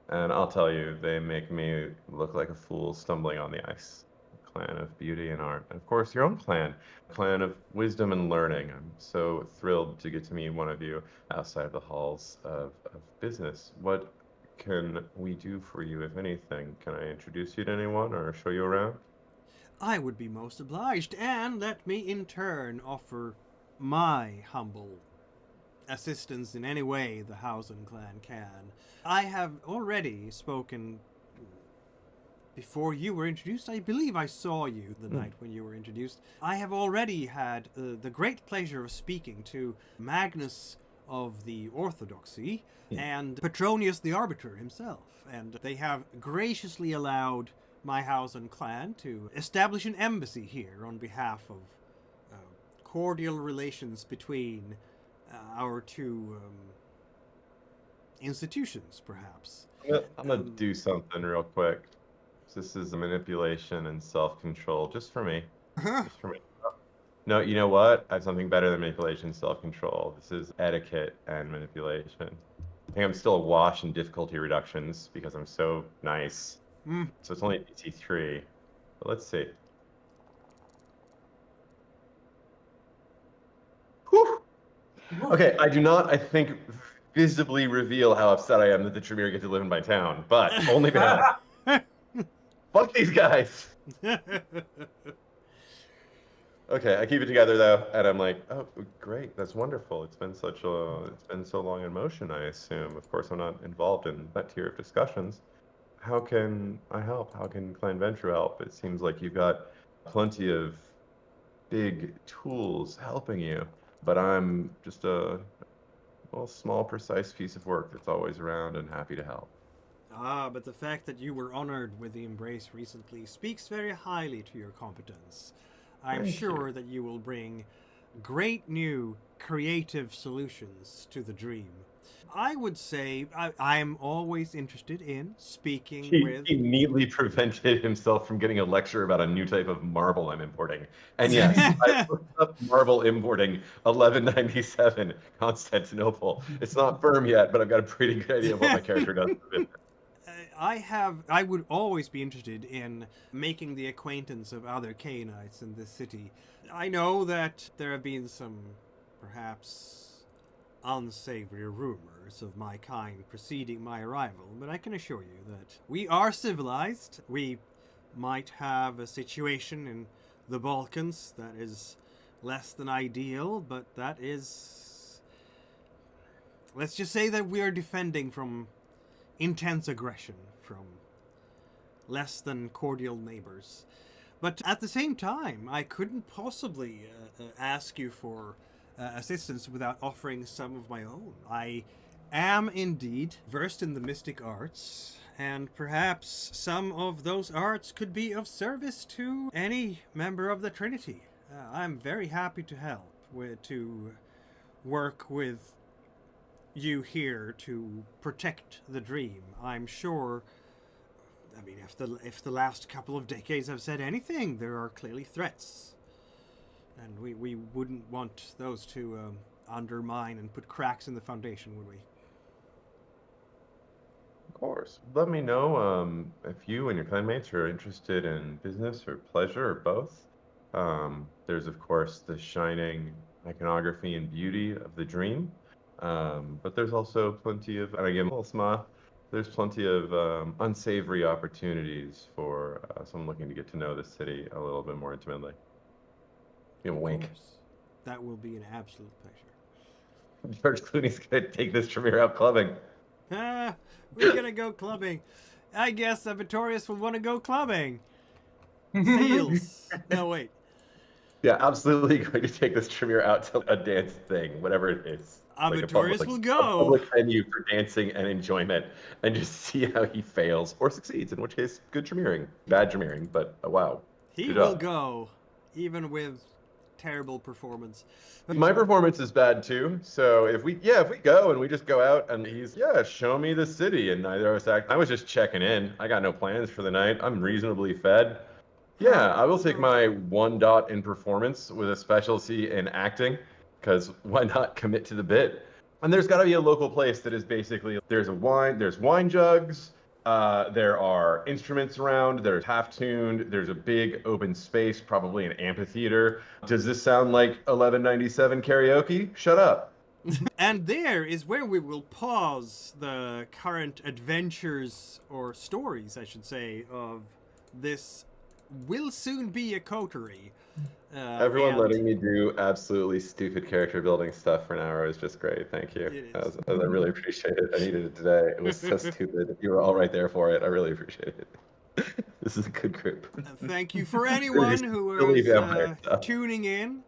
And I'll tell you, they make me look like a fool stumbling on the ice. Clan of beauty and art. And of course, your own clan. Clan of wisdom and learning. I'm so thrilled to get to meet one of you outside of the halls of business. What can we do for you, if anything? Can I introduce you to anyone or show you around? I would be most obliged, and let me in turn offer my humble assistance in any way the Hausen clan can. I have already spoken before you were introduced. I believe I saw you the night when you were introduced. I have already had the great pleasure of speaking to Magnus of the Orthodoxy and Petronius the Arbiter himself, and they have graciously allowed my Hausen clan to establish an embassy here on behalf of cordial relations between our two institutions, perhaps. I'm gonna do something real quick. This is a manipulation and self-control, just for me. Just for me. No, you know what? I have something better than manipulation and self-control. This is etiquette and manipulation. I think I'm still awash in difficulty reductions because I'm so nice. So it's only DC 3. But let's see. Whew. Okay, I do not, I think, visibly reveal how upset I am that the Tremere get to live in my town, but only that. Fuck these guys! Okay, I keep it together though, and I'm like, oh, great, that's wonderful. It's been so long in motion, I assume. Of course, I'm not involved in that tier of discussions. How can I help? How can Clan Ventrue help? It seems like you've got plenty of big tools helping you, but I'm just a small, precise piece of work that's always around and happy to help. But the fact that you were honored with the Embrace recently speaks very highly to your competence. I'm sure that you will bring great new creative solutions to the dream. I would say I'm always interested in speaking with... He neatly prevented himself from getting a lecture about a new type of marble I'm importing. And yes, I looked up marble importing 1197 Constantinople. It's not firm yet, but I've got a pretty good idea of what my character does. I would always be interested in making the acquaintance of other Cainites in this city. I know that there have been some, perhaps, unsavory rumors of my kind preceding my arrival, but I can assure you that we are civilized. We might have a situation in the Balkans that is less than ideal, but that is... Let's just say that we are defending from intense aggression from less than cordial neighbors. But at the same time, I couldn't possibly ask you for assistance without offering some of my own. I am indeed versed in the mystic arts, and perhaps some of those arts could be of service to any member of the Trinity. I'm very happy to help, to work with you here to protect the dream. I'm sure, I mean, if the last couple of decades have said anything, there are clearly threats. And we wouldn't want those to undermine and put cracks in the foundation, would we? Of course. Let me know if you and your clanmates are interested in business or pleasure or both. There's, of course, the shining iconography and beauty of the dream. But there's also plenty of, and again, a little smile, there's plenty of unsavory opportunities for someone looking to get to know the city a little bit more intimately. You know, wink. That will be an absolute pleasure. George Clooney's gonna take this Tremere out clubbing. We're gonna go clubbing. I guess Abitorius will want to go clubbing. Seals. No, wait. Yeah, absolutely going to take this Tremere out to a dance thing, whatever it is. Abitorius will go. A public venue for dancing and enjoyment, and just see how he fails or succeeds. In which case, good Tremering, bad Tremering, but wow. He will go, even with terrible performance. My performance is bad too. So if we go and we just go out and he's show me the city, and neither of us act. I was just checking in. I got no plans for the night. I'm reasonably fed. Yeah, I will take my 1 dot in performance with a specialty in acting, because why not commit to the bit? And there's got to be a local place that is basically, there's wine jugs, there are instruments around, there's half-tuned, there's a big open space, probably an amphitheater. Does this sound like 1197 karaoke? Shut up. And there is where we will pause the current adventures, or stories, I should say, of this will soon be a coterie. Everyone and letting me do absolutely stupid character building stuff for an hour is just great. Thank you. It is. I really appreciate it. I needed it today. It was so stupid. You were all right there for it. I really appreciate it. This is a good group. Thank you for anyone who Silly is vampire stuff. tuning in.